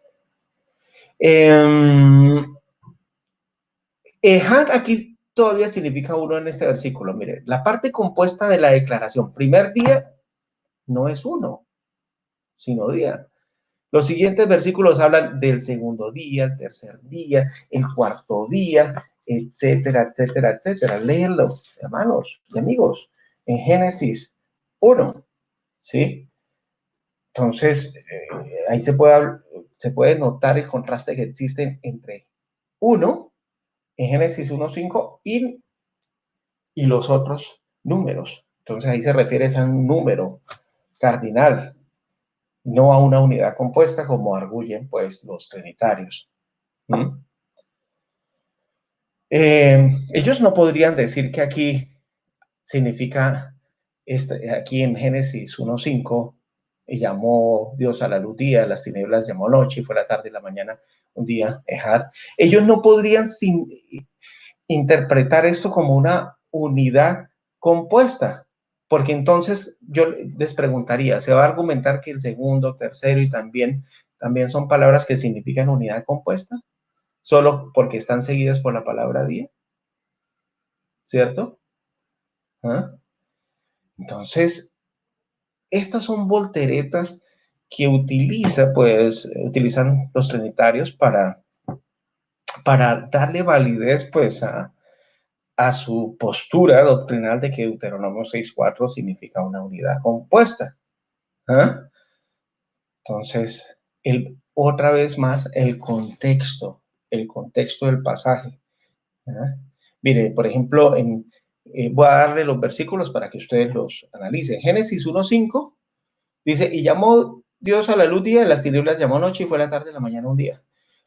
Ejad aquí todavía significa uno en este versículo. Mire, la parte compuesta de la declaración, primer día, no es uno, sino día. Los siguientes versículos hablan del segundo día, el tercer día, el cuarto día, etcétera, etcétera, etcétera. Léenlo, hermanos y amigos, en Génesis 1, ¿sí? Entonces, ahí se puede notar el contraste que existe entre 1, en Génesis 1:5, y los otros números. Entonces, ahí se refiere a un número cardinal, no a una unidad compuesta como arguyen pues los trinitarios. ¿Mm? Ellos no podrían decir que aquí significa, aquí en Génesis 1:5, y llamó Dios a la luz día, a las tinieblas llamó noche, y fue la tarde y la mañana un día, Ejad. Ellos no podrían interpretar esto como una unidad compuesta, porque entonces yo les preguntaría, ¿se va a argumentar que el segundo, tercero y también son palabras que significan unidad compuesta? Solo porque están seguidas por la palabra día, ¿cierto? ¿Ah? Entonces, estas son volteretas que utilizan los trinitarios para darle validez pues a su postura doctrinal de que Deuteronomio 6:4 significa una unidad compuesta. ¿Ah? Entonces, otra vez más, el contexto del pasaje. ¿Ah? Mire, por ejemplo, voy a darle los versículos para que ustedes los analicen. Génesis 1:5 dice, y llamó Dios a la luz día, y las tinieblas llamó noche, y fue la tarde y la mañana un día.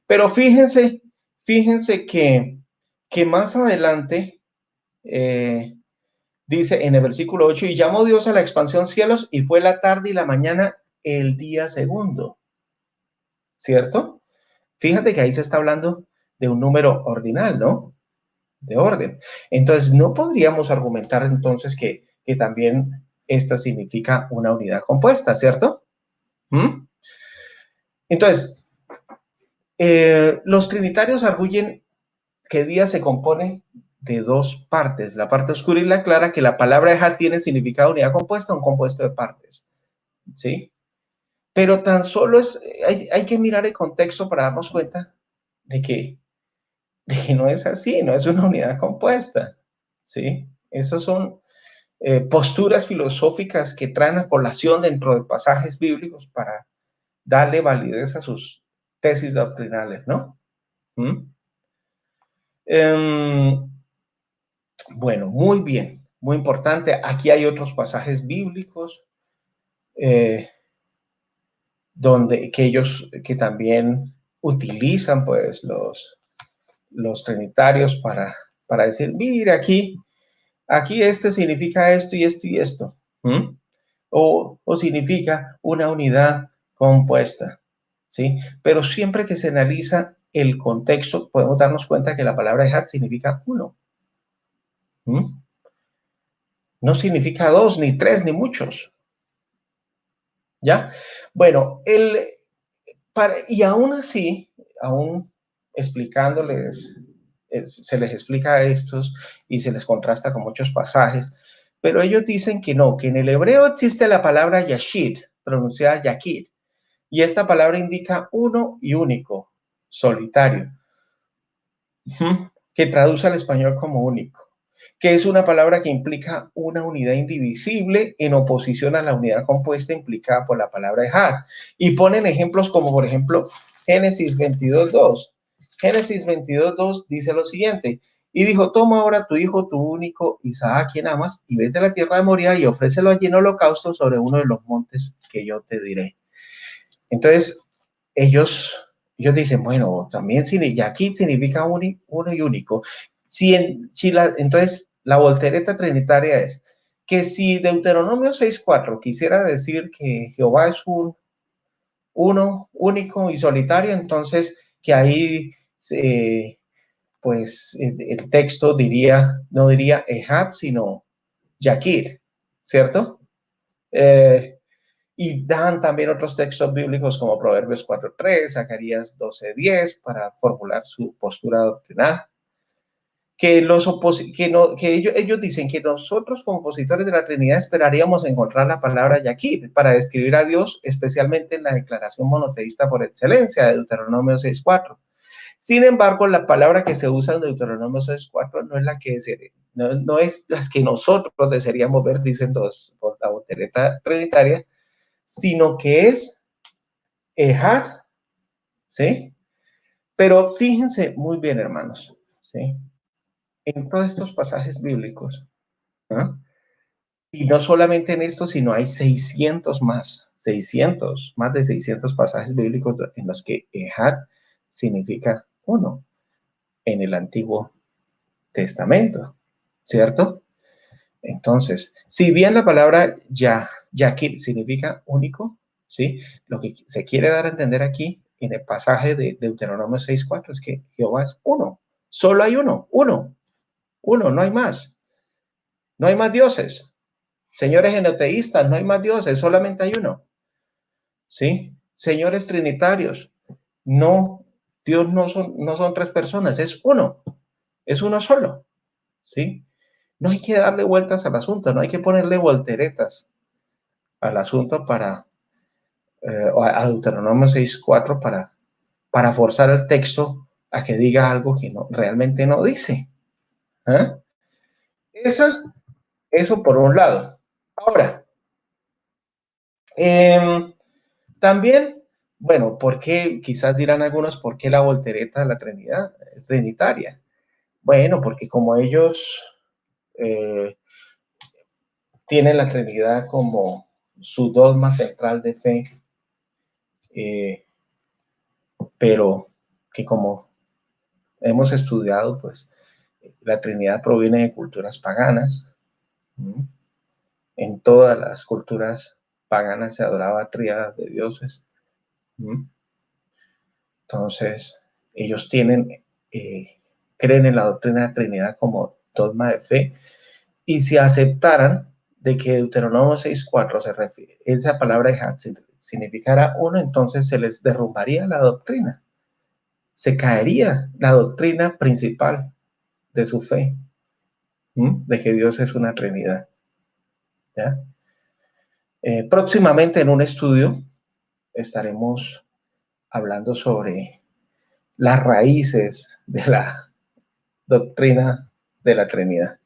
Pero fíjense que más adelante dice en el versículo 8, y llamó Dios a la expansión cielos, y fue la tarde y la mañana el día segundo, ¿cierto? Fíjate que ahí se está hablando de un número ordinal, ¿no? De orden. Entonces, no podríamos argumentar entonces que también esto significa una unidad compuesta, ¿cierto? ¿Mm? Entonces, los trinitarios arguyen que día se compone de dos partes, la parte oscura y la clara, que la palabra Ejad tiene significado unidad compuesta, un compuesto de partes, ¿sí? Pero tan solo hay que mirar el contexto para darnos cuenta de que no es así, no es una unidad compuesta, ¿sí? Esas son posturas filosóficas que traen a colación dentro de pasajes bíblicos para darle validez a sus tesis doctrinales, ¿no? ¿Mm? Bueno, muy bien, muy importante. Aquí hay otros pasajes bíblicos eh, que ellos que también utilizan pues los trinitarios para decir, mira, aquí este significa esto y esto y esto. O significa una unidad compuesta, ¿sí? Pero siempre que se analiza el contexto, podemos darnos cuenta que la palabra ejad significa uno. No significa dos, ni tres, ni muchos. ¿Ya? Bueno, y aún así, aún explicándoles, se les explica a estos y se les contrasta con muchos pasajes, pero ellos dicen que no, que en el hebreo existe la palabra yashid, pronunciada yakid, y esta palabra indica uno y único, solitario, que traduce al español como único, que es una palabra que implica una unidad indivisible en oposición a la unidad compuesta implicada por la palabra ejad. Y ponen ejemplos como, por ejemplo, Génesis 22:2. Génesis 22:2 dice lo siguiente: y dijo, toma ahora tu hijo, tu único, Isaac, quien amas, y vete a la tierra de Moria y ofrécelo allí en holocausto sobre uno de los montes que yo te diré. Entonces, ellos dicen, bueno, también aquí significa uno y único. Entonces, la voltereta trinitaria es que si Deuteronomio 6:4 quisiera decir que Jehová es uno, único y solitario, entonces que ahí, pues, el texto no diría Ejab, sino Yakir, ¿cierto? Y dan también otros textos bíblicos como Proverbios 4:3, Zacarías 12:10 para formular su postura doctrinal. Que ellos dicen que nosotros como opositores de la Trinidad esperaríamos encontrar la palabra Yakid para describir a Dios, especialmente en la declaración monoteísta por excelencia de Deuteronomio 6:4. Sin embargo, la palabra que se usa en Deuteronomio 6:4 no es la que no es las que nosotros desearíamos ver, dicen la voltereta trinitaria, sino que es Ejad, ¿sí? Pero fíjense muy bien, hermanos, ¿sí? En todos estos pasajes bíblicos, ¿ah? Y no solamente en esto, sino hay 600 más, más de 600 pasajes bíblicos en los que Ejad significa uno en el Antiguo Testamento, ¿cierto? Entonces, si bien la palabra Yakir significa único, ¿sí? Lo que se quiere dar a entender aquí en el pasaje de Deuteronomio 6:4 es que Jehová es uno. Solo hay uno, no hay más. No hay más dioses. Señores genoteístas, no hay más dioses, solamente hay uno. ¿Sí? Señores trinitarios, no, Dios no son tres personas, es uno solo. ¿Sí? No hay que darle vueltas al asunto, no hay que ponerle volteretas al asunto a Deuteronomio 6:4 para forzar el texto a que diga algo que realmente no dice. ¿Eh? Eso por un lado. Ahora, también, bueno, ¿por qué? Quizás dirán algunos, ¿por qué la voltereta de la Trinidad trinitaria? Bueno, porque como ellos tienen la Trinidad como su dogma central de fe, pero que como hemos estudiado, pues la Trinidad proviene de culturas paganas. En todas las culturas paganas se adoraba tríadas de dioses. Entonces, ellos creen en la doctrina de la Trinidad como dogma de fe, y si aceptaran de que Deuteronomio 6:4 se refiere, esa palabra significara uno, entonces se les derrumbaría la doctrina, se caería la doctrina principal de su fe, de que Dios es una Trinidad. ¿Ya? Próximamente en un estudio estaremos hablando sobre las raíces de la doctrina de la Trinidad,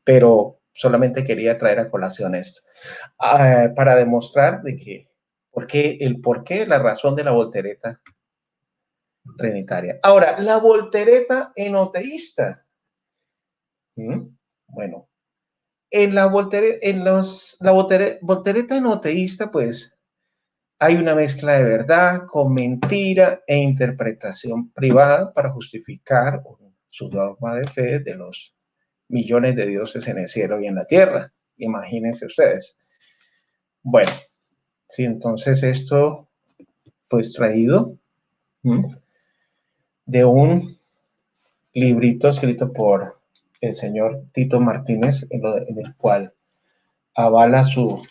pero solamente quería traer a colación esto para demostrar de que por qué la razón de la voltereta trinitaria. Ahora, la voltereta enoteísta. Bueno, en la voltereta enoteísta, pues hay una mezcla de verdad con mentira e interpretación privada para justificar su dogma de fe de los millones de dioses en el cielo y en la tierra. Imagínense ustedes. Bueno, sí, entonces esto fue extraído de un librito escrito por el señor Tito Martínez, en el cual avala su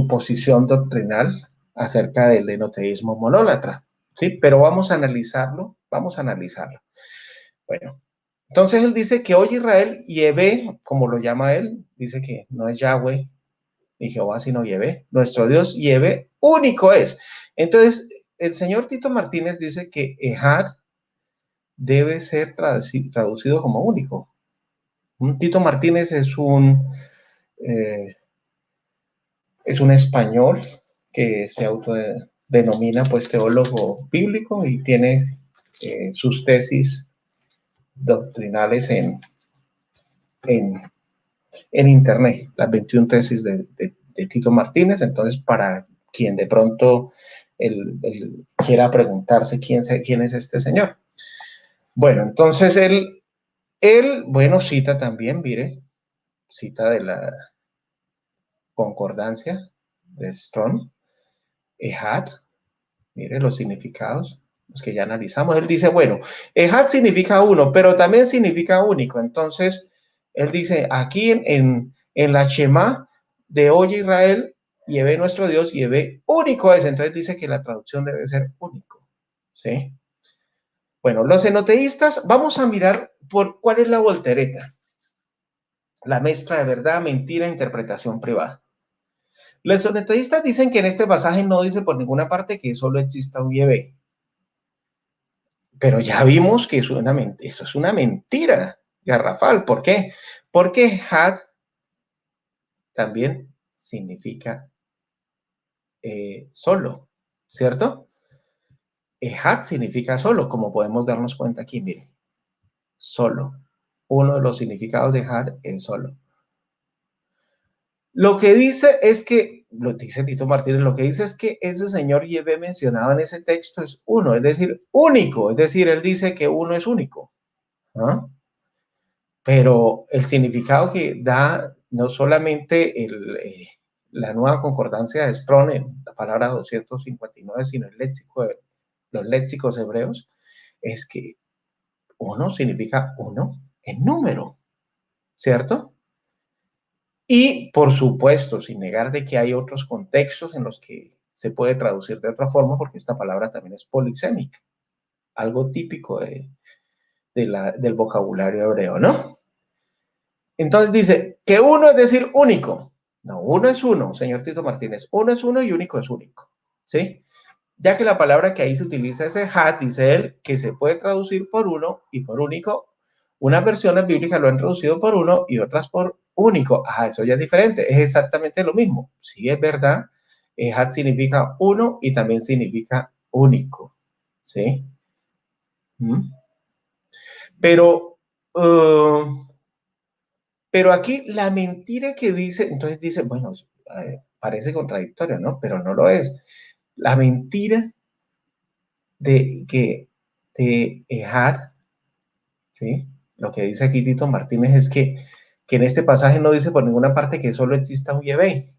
posición doctrinal acerca del enoteísmo monólatra. ¿Sí? Pero vamos a analizarlo. Bueno, entonces él dice que hoy Israel, Yahvé, como lo llama él, dice que no es Yahweh ni Jehová, sino Yahvé. Nuestro Dios Yahvé único es. Entonces, el señor Tito Martínez dice que Ejad debe ser traducido como único. Tito Martínez es un español que se autodenomina pues teólogo bíblico y tiene sus tesis doctrinales en internet, las 21 tesis de Tito Martínez. Entonces, para quien de pronto quiera preguntarse quién es este señor. Bueno, entonces él, bueno, cita también, mire, cita de la concordancia de Strong, Ejad, mire los significados, los que ya analizamos. Él dice, bueno, Ejad significa uno, pero también significa único. Entonces, él dice, aquí en la Shema de Oye Israel, Yahvé nuestro Dios, Yahvé único es. Entonces dice que la traducción debe ser único. ¿Sí? Bueno, los enoteístas, vamos a mirar por cuál es la voltereta. La mezcla de verdad, mentira, interpretación privada. Los enoteístas dicen que en este pasaje no dice por ninguna parte que solo exista un Yahvé. Pero ya vimos que eso es una mentira garrafal. ¿Por qué? Porque Had también significa solo, ¿cierto? Had significa solo, como podemos darnos cuenta aquí, mire, solo. Uno de los significados de Had es solo. Lo que dice es que, lo dice Tito Martínez, lo que dice es que ese señor Yahvé mencionado en ese texto es uno, es decir, único, es decir, él dice que uno es único. ¿Ah? Pero el significado que da no solamente la nueva concordancia de Strong en la palabra 259, sino el léxico los léxicos hebreos, es que uno significa uno en número, ¿cierto? Y, por supuesto, sin negar de que hay otros contextos en los que se puede traducir de otra forma, porque esta palabra también es polisémica, algo típico del vocabulario hebreo, ¿no? Entonces dice que uno es decir único. No, uno es uno, señor Tito Martínez. Uno es uno y único es único. ¿Sí? Ya que la palabra que ahí se utiliza es hat, dice él, que se puede traducir por uno y por único. Unas versiones bíblicas lo han traducido por uno y otras por único. Ah, eso ya es diferente. Es exactamente lo mismo. Sí, es verdad. Hat significa uno y también significa único. ¿Sí? Pero... Pero aquí la mentira que dice, entonces dice, bueno, parece contradictorio, ¿no? Pero no lo es. La mentira de Ehad, ¿sí? Lo que dice aquí Tito Martínez es que en este pasaje no dice por ninguna parte que solo exista un Yahvé.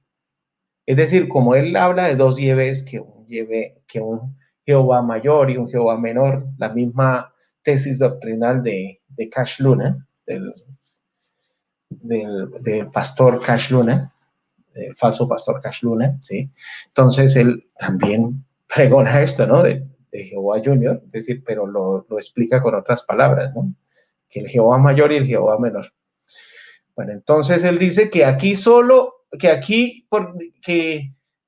Es decir, como él habla de dos Yahvés, que un Jehová mayor y un Jehová menor, la misma tesis doctrinal de Cash Luna, del pastor Cash Luna, el falso pastor Cash Luna, ¿sí? Entonces él también pregona esto, ¿no? De Jehová Junior, es decir, pero lo explica con otras palabras, ¿no? Que el Jehová mayor y el Jehová menor. Bueno, entonces él dice que aquí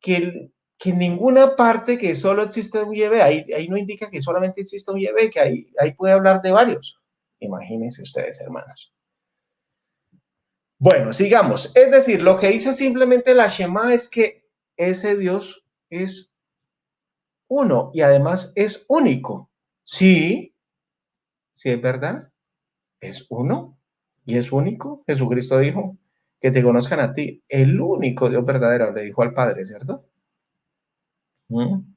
que en ninguna parte que solo existe un Yahvé, ahí no indica que solamente existe un Yahvé, que ahí puede hablar de varios. Imagínense ustedes, hermanos. Bueno, sigamos. Es decir, lo que dice simplemente la Shema es que ese Dios es uno y además es único. Sí, sí es verdad, es uno y es único. Jesucristo dijo que te conozcan a ti, el único Dios verdadero, le dijo al Padre, ¿cierto? ¿Mm?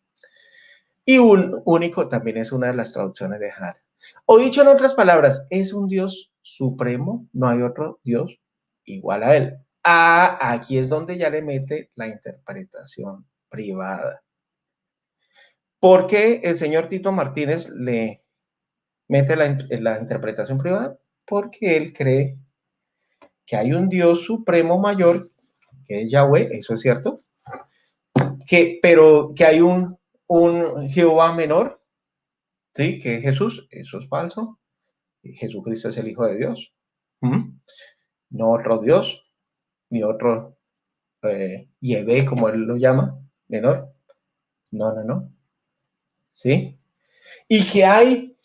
Y un único también es una de las traducciones de Har. O dicho en otras palabras, es un Dios supremo, no hay otro Dios igual a él. Aquí es donde ya le mete la interpretación privada. ¿Por qué el señor Tito Martínez le mete la interpretación privada? Porque él cree que hay un Dios supremo mayor, que es Yahweh, eso es cierto, pero que hay un Jehová menor, ¿sí? Que es Jesús, eso es falso. Jesucristo es el Hijo de Dios. ¿Mm? No otro Dios, ni otro Yahvé, como él lo llama, menor. No, no, no. ¿Sí? Y que hay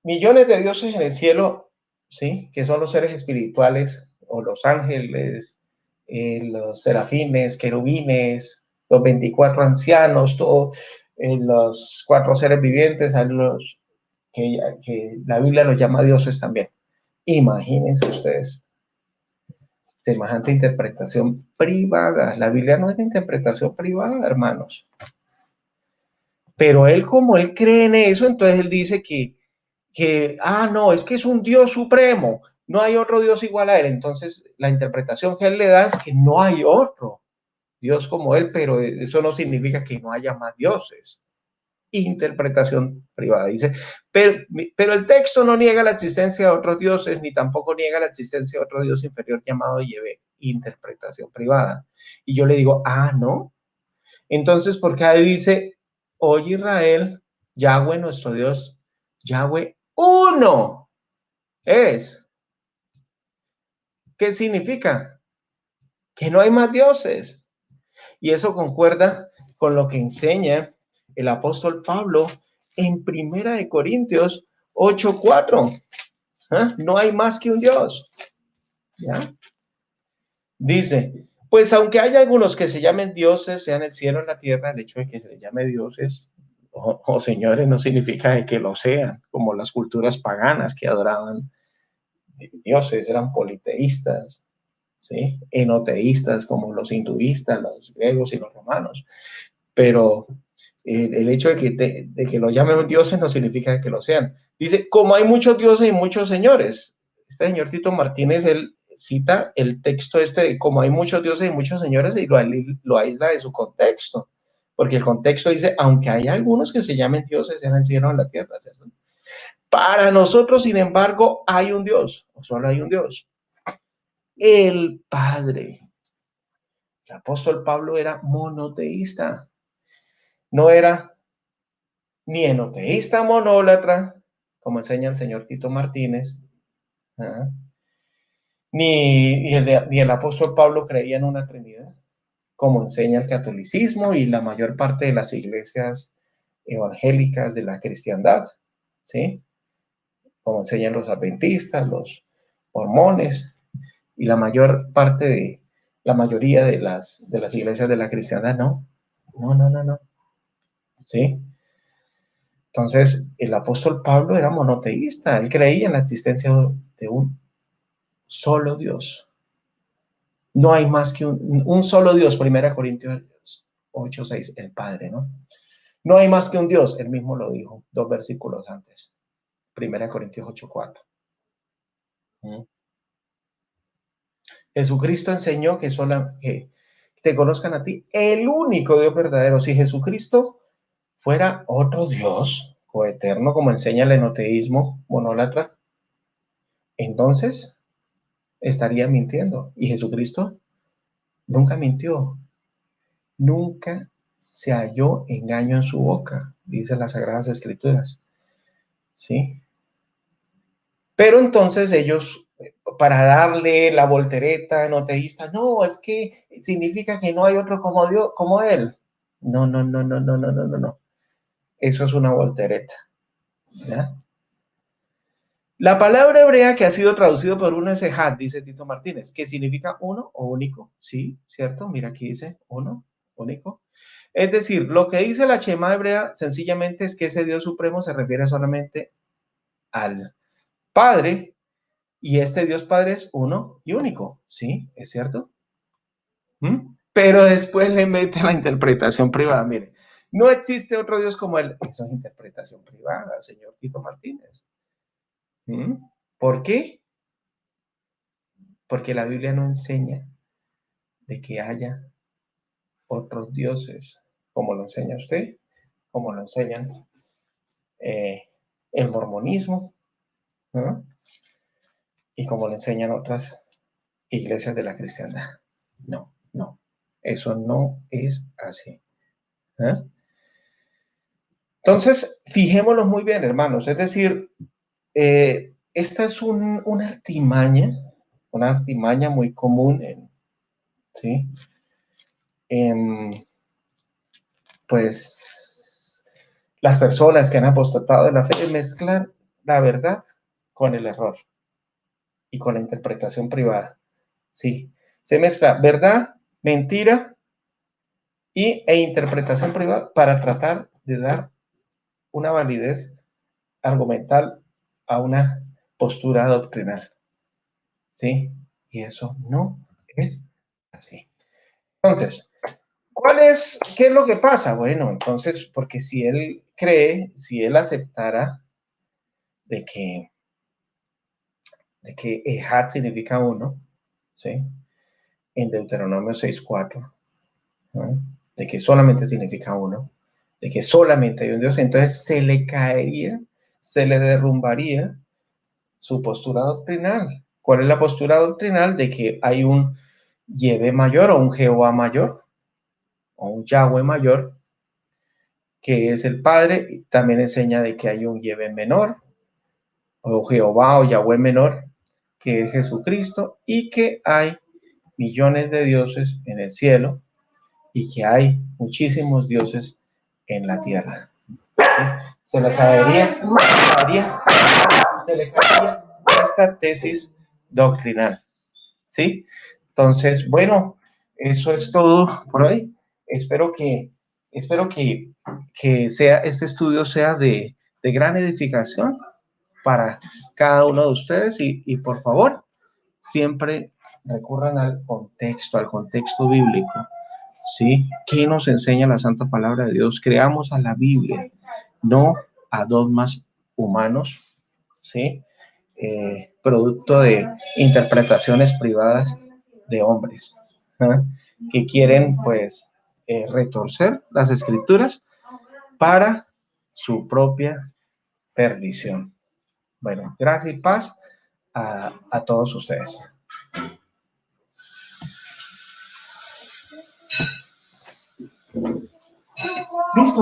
millones de dioses en el cielo, ¿sí? Que son los seres espirituales, o los ángeles, los serafines, querubines, los 24 ancianos, los 4 seres vivientes, a los que la Biblia los llama dioses también. Imagínense ustedes, semejante interpretación privada. La Biblia no es de interpretación privada, hermanos. Pero él, como él cree en eso, entonces él dice no, es que es un Dios supremo, no hay otro Dios igual a él. Entonces, la interpretación que él le da es que no hay otro Dios como él, pero eso no significa que no haya más dioses. Interpretación privada, dice, pero el texto no niega la existencia de otros dioses, ni tampoco niega la existencia de otro Dios inferior llamado Yahvé. Interpretación privada. Y yo le digo, no. Entonces, ¿por qué ahí dice, oye Israel, Yahweh nuestro Dios, Yahweh uno es? ¿Qué significa? Que no hay más dioses. Y eso concuerda con lo que enseña el apóstol Pablo en Primera de Corintios 8:4. No hay más que un Dios. ¿Ya? Dice, pues aunque hay algunos que se llamen dioses, sean el cielo en la tierra, el hecho de que se les llame dioses o señores no significa que lo sean, como las culturas paganas que adoraban dioses, eran politeístas, ¿sí? Enoteístas como los hinduistas, los griegos y los romanos. Pero el hecho de que lo llamen dioses no significa que lo sean. Dice, como hay muchos dioses y muchos señores. Este señor Tito Martínez, él cita el texto de como hay muchos dioses y muchos señores y lo aísla de su contexto. Porque el contexto dice, aunque hay algunos que se llamen dioses en el cielo o en la tierra, ¿cierto? Para nosotros, sin embargo, hay un Dios, o solo hay un Dios. El Padre. El apóstol Pablo era monoteísta. No era ni enoteísta monólatra, como enseña el señor Tito Martínez, ni el apóstol Pablo creía en una Trinidad, como enseña el catolicismo y la mayor parte de las iglesias evangélicas de la cristiandad, ¿sí? Como enseñan los adventistas, los mormones y la mayoría de las iglesias de la cristiandad, no, ¿sí? Entonces, el apóstol Pablo era monoteísta, él creía en la existencia de un solo Dios. No hay más que un solo Dios, 1 Corintios 8:6, el Padre, ¿no? No hay más que un Dios, él mismo lo dijo 2 versículos antes, 1 Corintios 8:4. Jesucristo enseñó que te conozcan a ti, el único Dios verdadero. Si Jesucristo fuera otro Dios coeterno, como enseña el enoteísmo monólatra, entonces estaría mintiendo. Y Jesucristo nunca mintió, nunca se halló engaño en su boca, dicen las Sagradas Escrituras. ¿Sí? Pero entonces ellos, para darle la voltereta enoteísta, no, es que significa que no hay otro como Dios, como él. No, no, no, no, no, no, no, no, no. Eso es una voltereta. ¿Ya? La palabra hebrea que ha sido traducido por uno es ejad, dice Tito Martínez, que significa uno o único. Sí, ¿cierto? Mira aquí dice uno, único. Es decir, lo que dice la Shema hebrea sencillamente es que ese Dios supremo se refiere solamente al Padre y este Dios Padre es uno y único. Sí, ¿es cierto? Pero después le mete la interpretación privada. Mire, No existe otro Dios como Él. Eso es interpretación privada, señor Tito Martínez. ¿Mm? ¿Por qué? Porque la Biblia no enseña de que haya otros dioses, como lo enseña usted, como lo enseñan el mormonismo, ¿no? Y como lo enseñan otras iglesias de la cristiandad. No, no, eso no es así. ¿Eh? Entonces, fijémonos muy bien, hermanos, es decir, esta es una artimaña muy común ¿sí? Pues las personas que han apostatado de la fe mezclan la verdad con el error y con la interpretación privada. Sí, se mezcla verdad, mentira e interpretación privada para tratar de dar una validez argumental a una postura doctrinal. ¿Sí? Y eso no es así. Entonces, ¿qué es lo que pasa? Bueno, entonces, porque si él cree, si él aceptara de que Ejad significa uno, ¿sí? En Deuteronomio 6:4, ¿no? De que solamente significa uno, de que solamente hay un Dios, entonces se le caería, se le derrumbaría su postura doctrinal. ¿Cuál es la postura doctrinal? De que hay un Yahvé mayor o un Jehová mayor o un Yahweh mayor, que es el Padre. También enseña de que hay un Yahvé menor o Jehová o Yahweh menor, que es Jesucristo, y que hay millones de dioses en el cielo y que hay muchísimos dioses en la tierra. ¿Sí? Se le caería esta tesis doctrinal. ¿Sí? Entonces, bueno, eso es todo por hoy. Espero que este estudio sea de gran edificación para cada uno de ustedes y por favor, siempre recurran al contexto bíblico. ¿Sí? ¿Qué nos enseña la Santa Palabra de Dios? Creamos a la Biblia, no a dogmas humanos, ¿sí? Producto de interpretaciones privadas de hombres, ¿eh? Que quieren, pues, retorcer las escrituras para su propia perdición. Bueno, gracias y paz a todos ustedes. Listo.